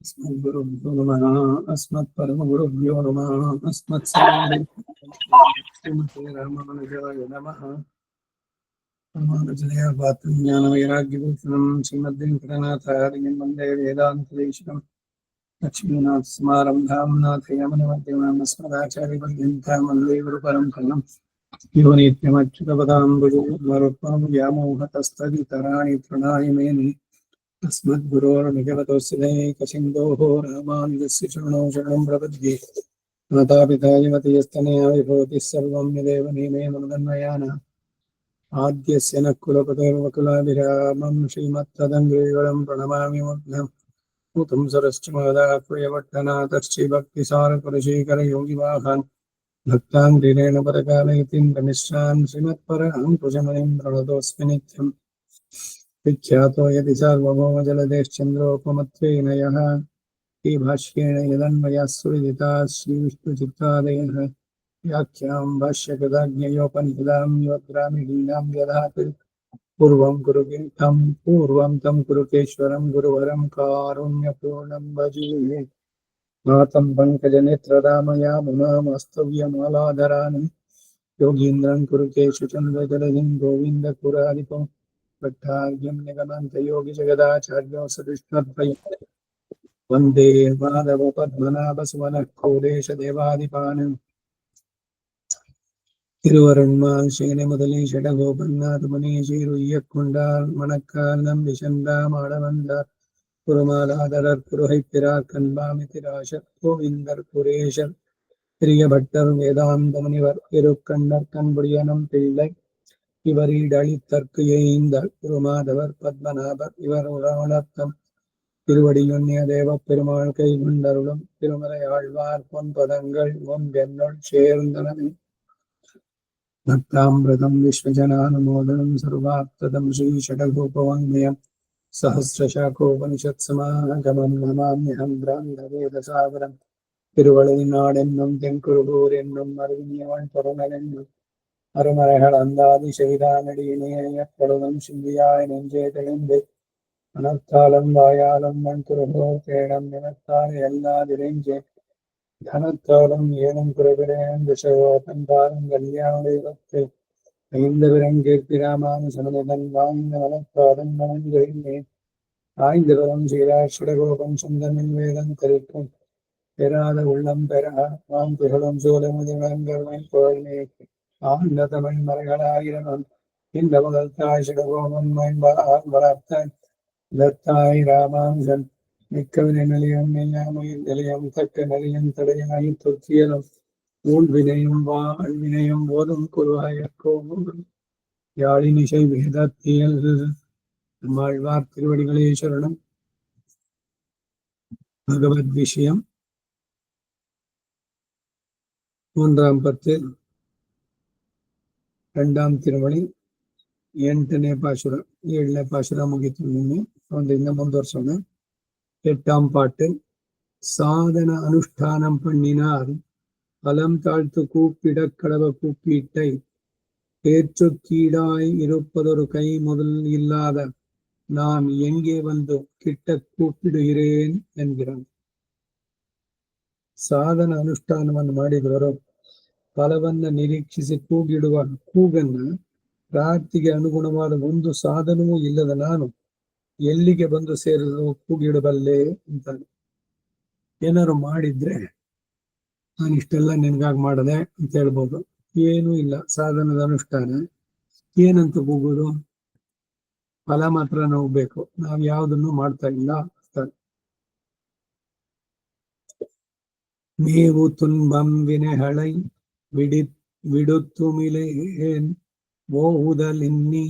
अस्मद्गुरुभ्यो नमः अस्मत्परमगुरुभ्यो नमः श्रीमते रामानुजाय नमः रामानुजतया पात्रं ज्ञानवैराग्यभूषणं श्रीमद्वेङ्कटनाथार्यं वन्दे वेदान्तदेशिकं लक्ष्मीनाथसमारम्भां नाथयामनमध्यमाम् अस्मदाचार्यपर्यन्तां वन्दे गुरुपरम्परां यो नित्यमच्युतपदाम्बुजयुग्मरुक्मं व्यामोहतस्तदितराणि तृणाय मेनि अस्मद्गुरोर्निजगतोऽस्यैकसिन्धोः रामानुजस्य चरणौ शरणं प्रपद्ये मातापितायमतीयस्तनया विभवतिः सर्वं यदेव नियमे मदन्वयाना आद्यस्य नः कुलपतेर्वकुलाभिरामं श्रीमत्तदङ्ग्रीगणं प्रणमामि मुग्धम् ऊतं सरश्च महदाह्वयवट्टनाथश्रीभक्तिसारकुलशेखरयोगिवाहान् भक्ताङ्ग्रीरेण परकालयतीन्द्रमिश्रान् श्रीमत्पराङ्कुशमणिं प्रणतोऽस्मि नित्यम् विख्यातो यदि सार्वभौमजलदेश्चन्द्रोपमत्वेन यः भाष्येण यदन्वयाः श्रीविष्णुचित्तादयः व्याख्यां भाष्यकृताज्ञयोपनिषदां योद्रामिहीनां ददाति पूर्वं तं कुरुकेश्वरं गुरुवरं कारुण्यपूर्णं भजे मातं पङ्कजनेत्ररामयामुनामस्तव्यमालाधराणि योगीन्द्रं कुरुकेशचन्द्रजलधिं गोविन्दपुरादिपम् भट्टार्घ्यं निगमन्तयोगिजगदाचार्यो सदृष्टद्वयम् वन्दे माधवपद्मनाभसुवनः कोदेशदेवादिपान् திருவருண்மால் சேனை முதலி ஷடகோபன்னாத் முனீஷீருய்யக்குண்டார் மணக்கால் நம்பி சென்றாம் ஆடவந்தார் குருமாலாதரர் குருகைப்பிரார் கண்பாமிதிராசர் கோவிந்தர் குரேஷர் பிரிய பட்டர் வேதாந்த முனிவர் திருக்கண்ணர் கண்புடியனம் பிள்ளை இவரீடழித்தற்கு எய்ந்த குருமாதவர் பத்மநாபர் இவர் உணர்த்தம் திருவடியுண்ணிய தேவ பெருமாள் கை கொண்டருளும் திருமலை ஆழ்வார் பொன்பதங்கள் ஒன்றென்னுள் சேர்ந்தனவே भक्तामृतं विश्वजनानुमोदनं सर्वार्थदं श्रीषडगोपवाङ्मयं सहस्रशाखोपनिषत्समागमं नमाम्यहं ब्राह्मणवेदसागरं திருவளைநாடென்னும் தென்குருகூர் என்னும் அறிவியவன் தொடர்நென்னும் அருமறைகள் அந்தாதி செய்தானடியினையப்படுதும் சிந்தியாய் நெஞ்சே தெளிந்து மனத்தாலும் வாயாலும் மண் குருகோர் தேடம் நினைத்தால் எல்லாதிரைஞ்சே தனத்தாலும் ஏனும் குறைவிடேன் திசையோதன் பாரும் கல்யாணத்தை ஐந்து விரங்கேற்பிராமான சமதன் வாய்ந்த மனத்தாலும் மனந்திருந்தேன் ஆய்ந்து வரும் சீராஷடகோபம் சொந்தமின் வேதம் தரிக்கும் பெறாத உள்ளம் பெறா வாம் திகழும் சூழமுதி வழங்கல் கோழே ஆழ்ந்த தமிழ் மறைகளாயிரம் இந்த முதல் தாய் சிடகோபம் வளர்த்தாய் இதத்தாய் ராமானுஜன் மிக்கவினை நிலையம் நெய்யாமையில் நிலையம் தக்க நிலையம் தடையாய் தொற்றியலும் ஊழ்வினையும் வாழ்வினையும் போதும் குருவாயக்கோவும் யாழினிசை வேதத்தியல் நம்மாழ்வார் திருவடிகளே சரணம். பகவத் விஷயம் 3ஆம் பத்து 2ஆம் திருமணி 8ನೇ பாசுரம் 7ನೇ பாசுರ ಮುಗಿತು. ಇಂದ ಮುಂದುವರ್ಸೋಣ. 8ஆம் பாட்டு. சாதன அனுஷ்டானம் பண்ணினார் பலம் தாழ்த்து கூப்பிட கடவ கூப்பிட்டை பேச்சொக்கீடாய் இருப்பதொரு கை முதல் இல்லாத நான் எங்கே வந்து கிட்ட கூப்பிடுகிறேன் என்கிறான். ಸಾಧನ ಅನುಷ್ಠಾನವನ್ನು ಮಾಡಿದವರು ಫಲವನ್ನ ನಿರೀಕ್ಷಿಸಿ ಕೂಗಿಡುವ ಕೂಗನ್ನ ಪ್ರಾರ್ಥಿಗೆ ಅನುಗುಣವಾದ ಒಂದು ಸಾಧನವೂ ಇಲ್ಲದ ನಾನು ಎಲ್ಲಿಗೆ ಬಂದು ಸೇರಲು ಕೂಗಿಡಬಲ್ಲೆ ಅಂತಾನೆ. ಏನಾರು ಮಾಡಿದ್ರೆ ನಾನು ಇಷ್ಟೆಲ್ಲ ನಿನ್ಗಾಗಿ ಮಾಡದೆ ಅಂತ ಹೇಳ್ಬೋದು. ಏನೂ ಇಲ್ಲ ಸಾಧನದ ಅನುಷ್ಠಾನ. ಏನಂತ ಕೂಗುದು? ಫಲ ಮಾತ್ರ ನಾವು ಬೇಕು, ನಾವ್ ಯಾವ್ದನ್ನು ಮಾಡ್ತಾ ಇಲ್ಲ. ಮೇವು துன்பம் வினைகளை விடுத்துமிலேன் ஓவுதல் இன்னி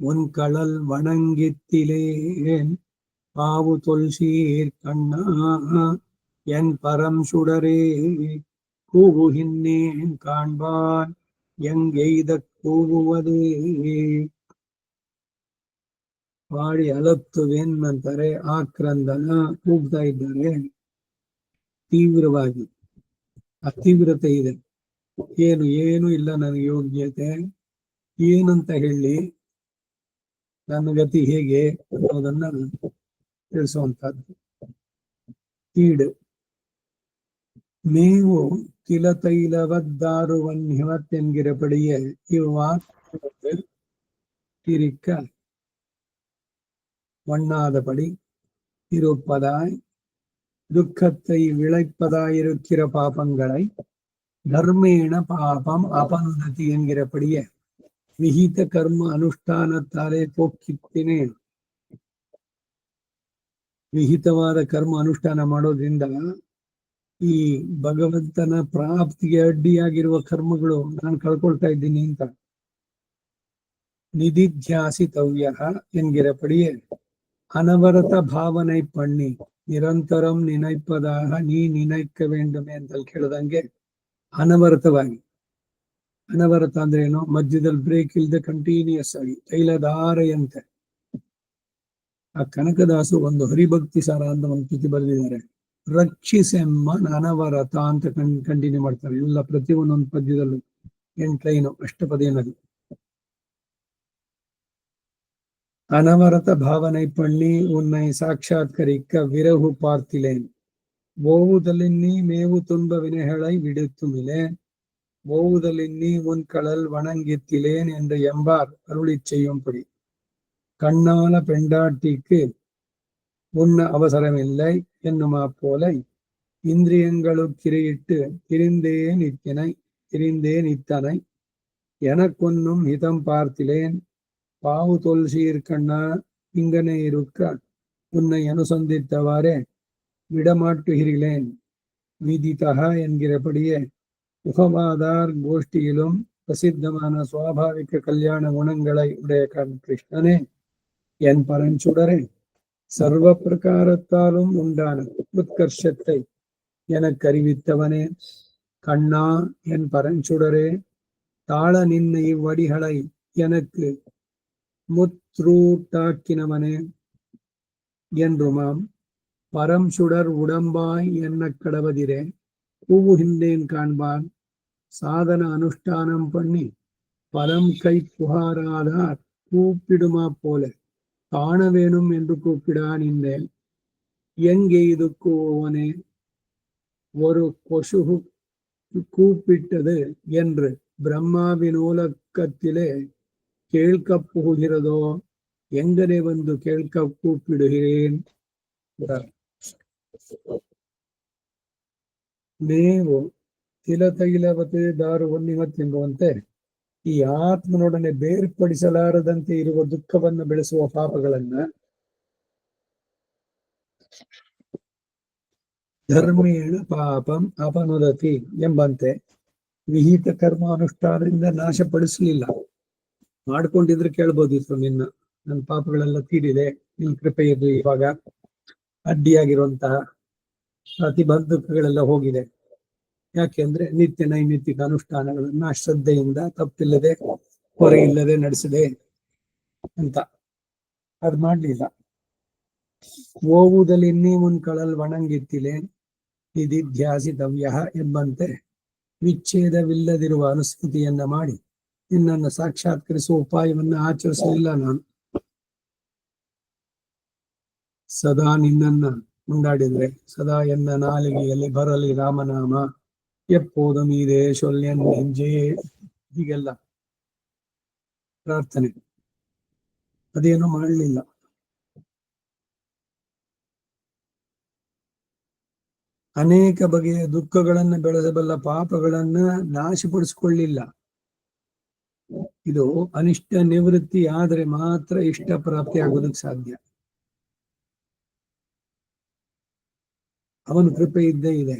உன் கடல் வணங்கித்திலேன் பாவு தொல்சீர் கண்ணா என் பரம் சுடரே கூவுகின்னேன் காண்பான் எங்கெய்த ಕೂಗುವುದೇ. ಬಾಡಿ ಅಲತ್ತುವೇನ್ ಅಂತಾರೆ. ಆಕ್ರಂದನ ಕೂಗ್ತಾ ಇದ್ದಾರೆ ತೀವ್ರವಾಗಿ. ಆ ತೀವ್ರತೆ ಇದೆ. ಏನು ಇಲ್ಲ ನನಗೆ ಯೋಗ್ಯತೆ, ಏನಂತ ಹೇಳಿ, ನನ್ನ ಗತಿ ಹೇಗೆ ಅನ್ನೋದನ್ನ ತಿಳಿಸುವಂತಹದ್ದು. ಈಡು ನೀವು കിലതൈലവദ്ദാറുവന്യവത്തെൻകിற படியே இவ்வாக்கு திரிக்க வண்ணாதபடி இருப்பதாய் துக்கத்தை விளைப்பதாயிருக்கிற பாபங்களை தர்மேண பாபம் அபனுததி என்கிறபடியே ವಿಹಿತ ಕರ್ಮ ಅನುಷ್ಠಾನத்தாலே ಪೋಕ್ಕಿತ್ತೇನೆ. ವಿಹಿತವಾದ ಕರ್ಮ ಅನುಷ್ಠಾನ ಮಾಡೋದ್ರಿಂದ ಈ ಭಗವಂತನ ಪ್ರಾಪ್ತಿಗೆ ಅಡ್ಡಿಯಾಗಿರುವ ಕರ್ಮಗಳು ನಾನು ಕಳ್ಕೊಳ್ತಾ ಇದ್ದೀನಿ ಅಂತ. ನಿಧಿಧ್ಯಾಸಿತವ್ಯ ಎನ್ಗಿರಪಡಿಯೇ ಅನವರತ ಭಾವನೈ ಪಣ್ಣಿ ನಿರಂತರಂ ನಿನೈಪದಾಗ ನೀ ನಿನೈಕ್ಕ ವೇಂಡಮೆ ಅಂತ ಕೇಳ್ದಂಗೆ ಅನವರತವಾಗಿ. ಅನವರತ ಅಂದ್ರೆ ಏನು? ಮಧ್ಯದಲ್ಲಿ ಬ್ರೇಕ್ ಇಲ್ಲದೆ ಕಂಟಿನ್ಯೂಸ್ ಆಗಿ ತೈಲಧಾರೆಯಂತೆ. ಆ ಕನಕದಾಸು ಒಂದು ಹರಿಭಕ್ತಿ ಸಾರ ಅಂತ ಒಂದು ಕೃತಿ ಬರೆದಿದ್ದಾರೆ. ರಕ್ಷಿಸೆಮ್ಮ ಅನವರತ ಅಂತ ಕಂಟಿನ್ಯೂ ಮಾಡ್ತಾರೆ ಎಲ್ಲ, ಪ್ರತಿ ಒಂದೊಂದು ಪದ್ಯದಲ್ಲೂ 8 ಲೈನು ಅಷ್ಟಪದಿಯನ್ನದು. ಅನವರತ ಭಾವನೈ ಪಣ್ಣಿ ಉನ್ನೈ ಸಾಕ್ಷಾತ್ಕರಿಕ್ಕ ವಿರಹು பார்த்திலேன் ஓவுதலின்னி மேவு துன்ப வினைகளை விடுத்துமிலேன் ஓவுதலின்னி உன் கடல் வணங்கித்திலேன் என்று எம்பார் அருளி செய்யும்படி கண்ணால பெண்டாட்டிக்கு உண்ண அவசரமில்லை என்னுமா போல இந்திரியங்களுக்கிரையிட்டு திரிந்தே நித்தனை எனக்கொன்னும் ஹிதம் பார்த்திலேன் பாவு தொல்சீர்கண்ணா இங்கனே இருக்க உன்னை அனுசந்தித்தவாறே விடமாட்டுகிறேன் விதிதக என்கிறபடியே முகவாதார் கோஷ்டியிலும் பிரசித்தமான சுவாபாவிக கல்யாண குணங்களை உடைய கிருஷ்ணனே, என் பரஞ்சுடரே, சர்வ பிரகாரத்தாலும் உண்டான உத்கர்ஷத்தை எனக்கு அறிவித்தவனே, கண்ணா என் பரஞ்சுடரே, தாழ நின்ன இவ்வடிகளை எனக்கு முத்ரூட்டாக்கினவனே என்றுமாம் பரம் சுடர் உடம்பாய் என்ன கடவதிரே கூவுகின்றேன் காண்பான் சாதன அனுஷ்டானம் பண்ணி பலம் கை புகாராதார் கூப்பிடுமா போல காண வேணும் என்று கூப்பிடான் இந்தேன் எங்கே இது கூவனே ஒரு கொசு கூப்பிட்டது என்று பிரம்மாவின் உலகத்திலே கேட்கப் போகிறதோ எங்கனே வந்து கேட்க கூப்பிடுகிறேன். ನೀವು ತಿಲತೈಲವತೆ ದಾರುವನ್ನಿಮತ್ತೆಂಬುವಂತೆ ಈ ಆತ್ಮನೊಡನೆ ಬೇರ್ಪಡಿಸಲಾರದಂತೆ ಇರುವ ದುಃಖವನ್ನು ಬೆಳೆಸುವ ಪಾಪಗಳನ್ನ ಧರ್ಮೇಣ ಪಾಪಂ ಅಪನುದತಿ ಎಂಬಂತೆ ವಿಹಿತ ಕರ್ಮ ಅನುಷ್ಠಾನದಿಂದ ನಾಶಪಡಿಸಲಿಲ್ಲ. ಮಾಡ್ಕೊಂಡಿದ್ರೆ ಕೇಳ್ಬೋದಿತ್ತು, ನನ್ನ ಪಾಪಗಳೆಲ್ಲ ತೀರಿದೆ, ನಿನ್ ಕೃಪೆ ಇರಲಿ, ಇವಾಗ ಅಡ್ಡಿಯಾಗಿರುವಂತಹ ಪ್ರತಿಬಂಧಕಗಳೆಲ್ಲ ಹೋಗಿದೆ. ಯಾಕೆಂದ್ರೆ ನಿತ್ಯ ನೈಮಿತ್ತಿಕ ಅನುಷ್ಠಾನಗಳನ್ನ ಶ್ರದ್ಧೆಯಿಂದ ತಪ್ಪಿಲ್ಲದೆ ಹೊರೆ ಇಲ್ಲದೆ ನಡೆಸಿದೆ ಅಂತ. ಅದು ಮಾಡ್ಲಿಲ್ಲ. ಓವುದಲ್ಲಿ ಇನ್ನೀ ಕಳಲ್ ಒಣಂಗಿತ್ತಿಲೆ ನಿಧಿಧ್ಯಾಸಿತವ್ಯ ಎಂಬಂತೆ ವಿಚ್ಛೇದವಿಲ್ಲದಿರುವ ಅನುಸ್ಮೃತಿಯನ್ನ ಮಾಡಿ ನಿನ್ನನ್ನು ಸಾಕ್ಷಾತ್ಕರಿಸುವ ಉಪಾಯವನ್ನು ಆಚರಿಸಲಿಲ್ಲ. ನಾನು ಸದಾ ನಿನ್ನನ್ನ ಉಂಡಾಡಿದ್ರೆ, ಸದಾ ಎನ್ನ ನಾಲಿಗೆಯಲ್ಲಿ ಬರಲಿ ರಾಮನಾಮ, ಎಪ್ಪೋದು ಮೀದೆ ಶೊಲ್ಯನ್ ಹೆಂಜೆ, ಹೀಗೆಲ್ಲ ಪ್ರಾರ್ಥನೆ. ಅದೇನು ಮಾಡಲಿಲ್ಲ. ಅನೇಕ ಬಗೆಯ ದುಃಖಗಳನ್ನ ಬೆಳೆಸಬಲ್ಲ ಪಾಪಗಳನ್ನ ನಾಶಪಡಿಸಿಕೊಳ್ಳಿಲ್ಲ. ಇದು ಅನಿಷ್ಟ ನಿವೃತ್ತಿ ಆದ್ರೆ ಮಾತ್ರ ಇಷ್ಟ ಪ್ರಾಪ್ತಿ ಆಗೋದಕ್ಕೆ ಸಾಧ್ಯ. ಅವನ ಕೃಪೆ ಇದ್ದೇ ಇದೆ.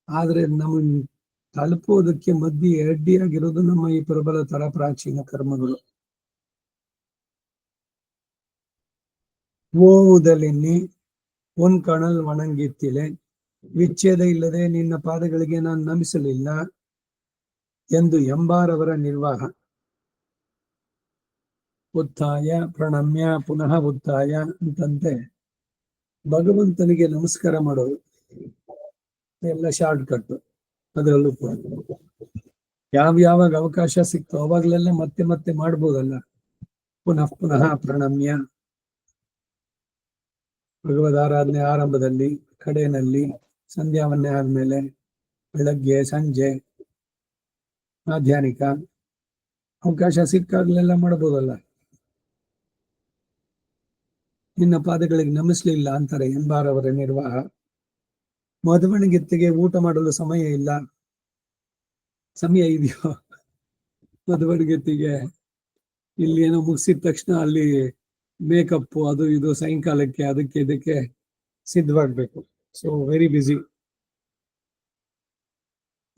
ಆದ್ರೆ ನಮ್ಮನ್ ತಲುಪೋದಕ್ಕೆ ಮಧ್ಯೆ ಅಡ್ಡಿಯಾಗಿರೋದು ನಮ್ಮ ಈ ಪ್ರಬಲ ತರ ಪ್ರಾಚೀನ ಕರ್ಮಗಳು. ಓವುದಲಿನ್ನಿ ಒನ್ ಕಣಲ್ ಒಣಂಗಿತ್ತಿಲೆ, ವಿಚ್ಛೇದ ಇಲ್ಲದೆ ನಿನ್ನ ಪಾದಗಳಿಗೆ ನಾನು ನಮಿಸಲಿಲ್ಲ ಎಂದು ಎಂಬಾರವರ ನಿರ್ವಾಹ. ಉತ್ಥಾಯ ಪ್ರಣಮ್ಯ ಪುನಃ ಉತ್ಥಾಯ ಅಂತಂತೆ ಭಗವಂತನಿಗೆ ನಮಸ್ಕಾರ ಮಾಡೋದು ಎಲ್ಲ ಶಾರ್ಟ್ ಕಟ್. ಅದರಲ್ಲೂ ಕೂಡ ಯಾವಾಗ ಅವಕಾಶ ಸಿಕ್ತೋ ಅವಾಗ್ಲೆಲ್ಲ ಮತ್ತೆ ಮತ್ತೆ ಮಾಡ್ಬೋದಲ್ಲ. ಪುನಃ ಪುನಃ ಪ್ರಣಮ್ಯ ಭಗವದ್ ಆರಾಧನೆ ಆರಂಭದಲ್ಲಿ, ಕಡೆಯಲ್ಲಿ, ಸಂಧ್ಯಾವನ್ನೇ ಆದ್ಮೇಲೆ, ಬೆಳಗ್ಗೆ, ಸಂಜೆ, ಮಾಧ್ಯಾಹ್ನಿಕ ಅವಕಾಶ ಸಿಕ್ಕಾಗ್ಲೆಲ್ಲ ಮಾಡ್ಬೋದಲ್ಲ. ನಿನ್ನ ಪಾದಗಳಿಗೆ ನಮಿಸ್ಲಿಲ್ಲ ಅಂತಾರೆ ಎಂಬಾರವರ ನಿರ್ವಾಹ. ಮಧುವಣಿಗೆತ್ತಿಗೆ ಊಟ ಮಾಡಲು ಸಮಯ ಇಲ್ಲ. ಸಮಯ ಇದೆಯೋ ಮಧುವಣಿಗೆತ್ತಿಗೆ? ಇಲ್ಲಿ ಏನೋ ಮುಗಿಸಿದ ತಕ್ಷಣ ಅಲ್ಲಿ ಮೇಕಪ್ ಅದು ಇದು ಸಾಯಂಕಾಲಕ್ಕೆ ಅದಕ್ಕೆ ಇದಕ್ಕೆ ಸಿದ್ಧವಾಗ್ಬೇಕು. So very busy.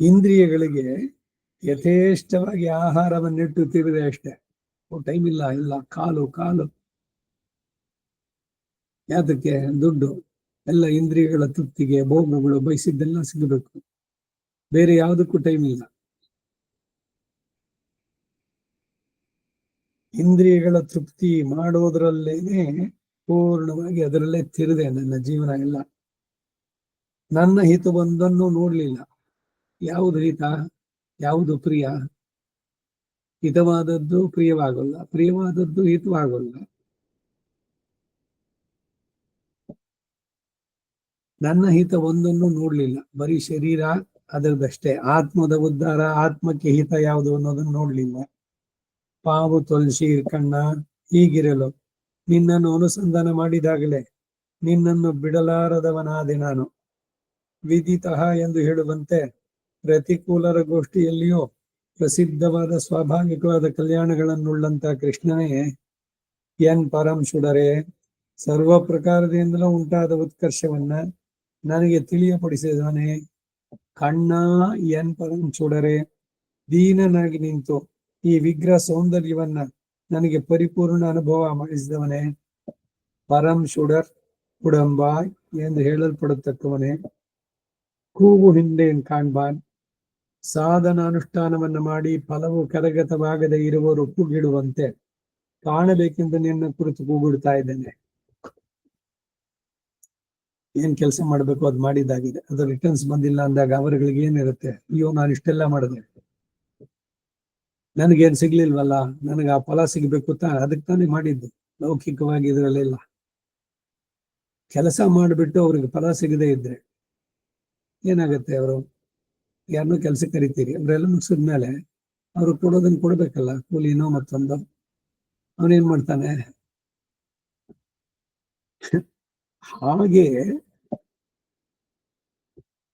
ಇಂದ್ರಿಯಗಳಿಗೆ ಯಥೇಷ್ಟವಾಗಿ ಆಹಾರವನ್ನಿಟ್ಟು ತಿರುಗಿದೆ ಅಷ್ಟೇ. ಟೈಮ್ ಇಲ್ಲ ಇಲ್ಲ ಕಾಲು ಕಾಲು ಯಾತಕ್ಕೆ? ದುಡ್ಡು. ಎಲ್ಲ ಇಂದ್ರಿಯಗಳ ತೃಪ್ತಿಗೆ, ಭೋಗಗಳು ಬಯಸಿದ್ದೆಲ್ಲ ಸಿಗಬೇಕು, ಬೇರೆ ಯಾವುದಕ್ಕೂ ಟೈಮ್ ಇಲ್ಲ. ಇಂದ್ರಿಯಗಳ ತೃಪ್ತಿ ಮಾಡೋದ್ರಲ್ಲೇನೆ ಪೂರ್ಣವಾಗಿ ಅದರಲ್ಲೇ ತಿರುದೆ ನನ್ನ ಜೀವನ ಎಲ್ಲ. ನನ್ನ ಹಿತವೊಂದನ್ನು ನೋಡ್ಲಿಲ್ಲ. ಯಾವುದು ಹಿತ, ಯಾವುದು ಪ್ರಿಯ? ಹಿತವಾದದ್ದು ಪ್ರಿಯವಾಗಲ್ಲ, ಪ್ರಿಯವಾದದ್ದು ಹಿತವಾಗಲ್ಲ. ನನ್ನ ಹಿತ ಒಂದನ್ನು ನೋಡ್ಲಿಲ್ಲ. ಬರೀ ಶರೀರ ಅದರದಷ್ಟೇ. ಆತ್ಮದ ಉದ್ಧಾರ, ಆತ್ಮಕ್ಕೆ ಹಿತ ಯಾವುದು ಅನ್ನೋದನ್ನು ನೋಡ್ಲಿಲ್ಲ. ಪಾವು ತೊಲಸಿ ಕಣ್ಣ ಹೀಗಿರಲು ನಿನ್ನನ್ನು ಅನುಸಂಧಾನ ಮಾಡಿದಾಗಲೇ ನಿನ್ನನ್ನು ಬಿಡಲಾರದವನಾದೆ ನಾನು. ವಿದಿತಃ ಎಂದು ಹೇಳುವಂತೆ ಪ್ರತಿಕೂಲರ ಗೋಷ್ಠಿಯಲ್ಲಿಯೂ ಪ್ರಸಿದ್ಧವಾದ ಸ್ವಾಭಾವಿಕವಾದ ಕಲ್ಯಾಣಗಳನ್ನುಳ್ಳಂತ ಕೃಷ್ಣನೇ ಎನ್ ಪರಂ ಸುಡರೆ, ಸರ್ವ ಪ್ರಕಾರದಿಂದಲೂ ಉಂಟಾದ ಉತ್ಕರ್ಷವನ್ನ ನನಗೆ ತಿಳಿಯಪಡಿಸಿದಾನೆ. ಕಣ್ಣ ಎನ್ ಪರಂ ಸುಡರೆ, ದೀನನಾಗಿ ನಿಂತು ಈ ವಿಗ್ರಹ ಸೌಂದರ್ಯವನ್ನ ನನಗೆ ಪರಿಪೂರ್ಣ ಅನುಭವ ಮಾಡಿಸಿದವನೇ. ಪರಂ ಶುಡರ್, ಕುಡಂಬ ಎಂದು ಹೇಳಲ್ಪಡತಕ್ಕವನೇ. ಕೂಗು ಹಿಂದೇನ್ ಕಾಣ್ಬಾನ್. ಸಾಧನ ಅನುಷ್ಠಾನವನ್ನ ಮಾಡಿ ಫಲವು ಕರಗತವಾಗದೆ ಇರುವವರು ಕೂಗಿಡುವಂತೆ ಕಾಣಬೇಕೆಂದು ನಿನ್ನ ಕುರಿತು ಕೂಗಿಡ್ತಾ ಇದ್ದೇನೆ. ಏನ್ ಕೆಲಸ ಮಾಡ್ಬೇಕು ಅದು ಮಾಡಿದ್ದಾಗಿದೆ. ಅದು ರಿಟರ್ನ್ಸ್ ಬಂದಿಲ್ಲ ಅಂದಾಗ ಅವರುಗಳಿಗೆ ಏನಿರುತ್ತೆ? ಅಯ್ಯೋ ನಾನು ಇಷ್ಟೆಲ್ಲ ಮಾಡಿದೆ, ನನಗೇನ್ ಸಿಗ್ಲಿಲ್ವಲ್ಲ, ನನಗೆ ಆ ಫಲ ಸಿಗ್ಬೇಕು ಅದಕ್ಕೆ ತಾನೇ ಮಾಡಿದ್ದು. ಲೌಕಿಕವಾಗಿ ಇದರಲ್ಲೆಲ್ಲ ಕೆಲಸ ಮಾಡಿಬಿಟ್ಟು ಅವ್ರಿಗೆ ಫಲ ಸಿಗದೆ ಇದ್ರೆ ಏನಾಗುತ್ತೆ? ಅವರು ಯಾರನ್ನೂ ಕೆಲ್ಸಕ್ಕೆ ಕರಿತೀರಿ, ಅವರೆಲ್ಲ ಮುಗಿಸಿದ್ಮೇಲೆ ಅವ್ರು ಕೊಡೋದನ್ನ ಕೊಡ್ಬೇಕಲ್ಲ, ಕೂಲಿನೋ ಮತ್ತೊಂದು. ಅವನೇನ್ ಮಾಡ್ತಾನೆ? ಹಾಗೆ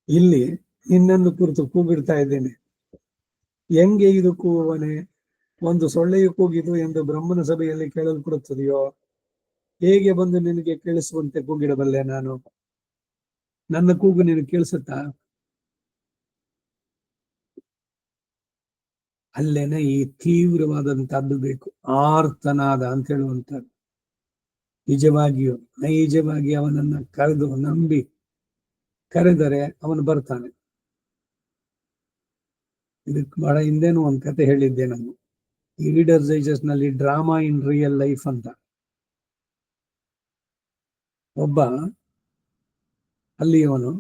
ಇಲ್ಲಿ ನಿನ್ನನ್ನು ಕುರಿತು ಕೂಗಿಡ್ತಾ ಇದ್ದೇನೆ. ಹೆಂಗೆ ಇದು ಕೂಗುವನೆ? ಒಂದು ಸೊಳ್ಳೆಯು ಕೂಗಿದು ಎಂದು ಬ್ರಹ್ಮನ ಸಭೆಯಲ್ಲಿ ಕೇಳಲ್ಪಡುತ್ತದೆಯೋ ಹೇಗೆ ಬಂದು ನಿನಗೆ ಕೇಳಿಸುವಂತೆ ಕೂಗಿಡಬಲ್ಲೆ ನಾನು? ನನ್ನ ಕೂಗು ನಿನಗೆ ಕೇಳಿಸುತ್ತಾ? ಅಲ್ಲೇನೆ ಈ ತೀವ್ರವಾದಂತಹದ್ದು ಬೇಕು, ಆರ್ತನಾದ ಅಂತ ಹೇಳುವಂಥದ್ದು. ನಿಜವಾಗಿಯೂ ನೈಜವಾಗಿ ಅವನನ್ನ ಕರೆದು ನಂಬಿ ಕರೆದರೆ ಅವನು ಬರ್ತಾನೆ. ಇದಕ್ಕೆ ಬಹಳ ಹಿಂದೇನು ಒಂದು ಕತೆ ಹೇಳಿದ್ದೆ ನಾನು, ಈ ರೀಡರ್ಸ್ ಡೈಜೆಸ್ಟ್ ನಲ್ಲಿ, ಡ್ರಾಮಾ ಇನ್ ರಿಯಲ್ ಲೈಫ್ ಅಂತ. ಒಬ್ಬ ಅಲ್ಲಿಯವನು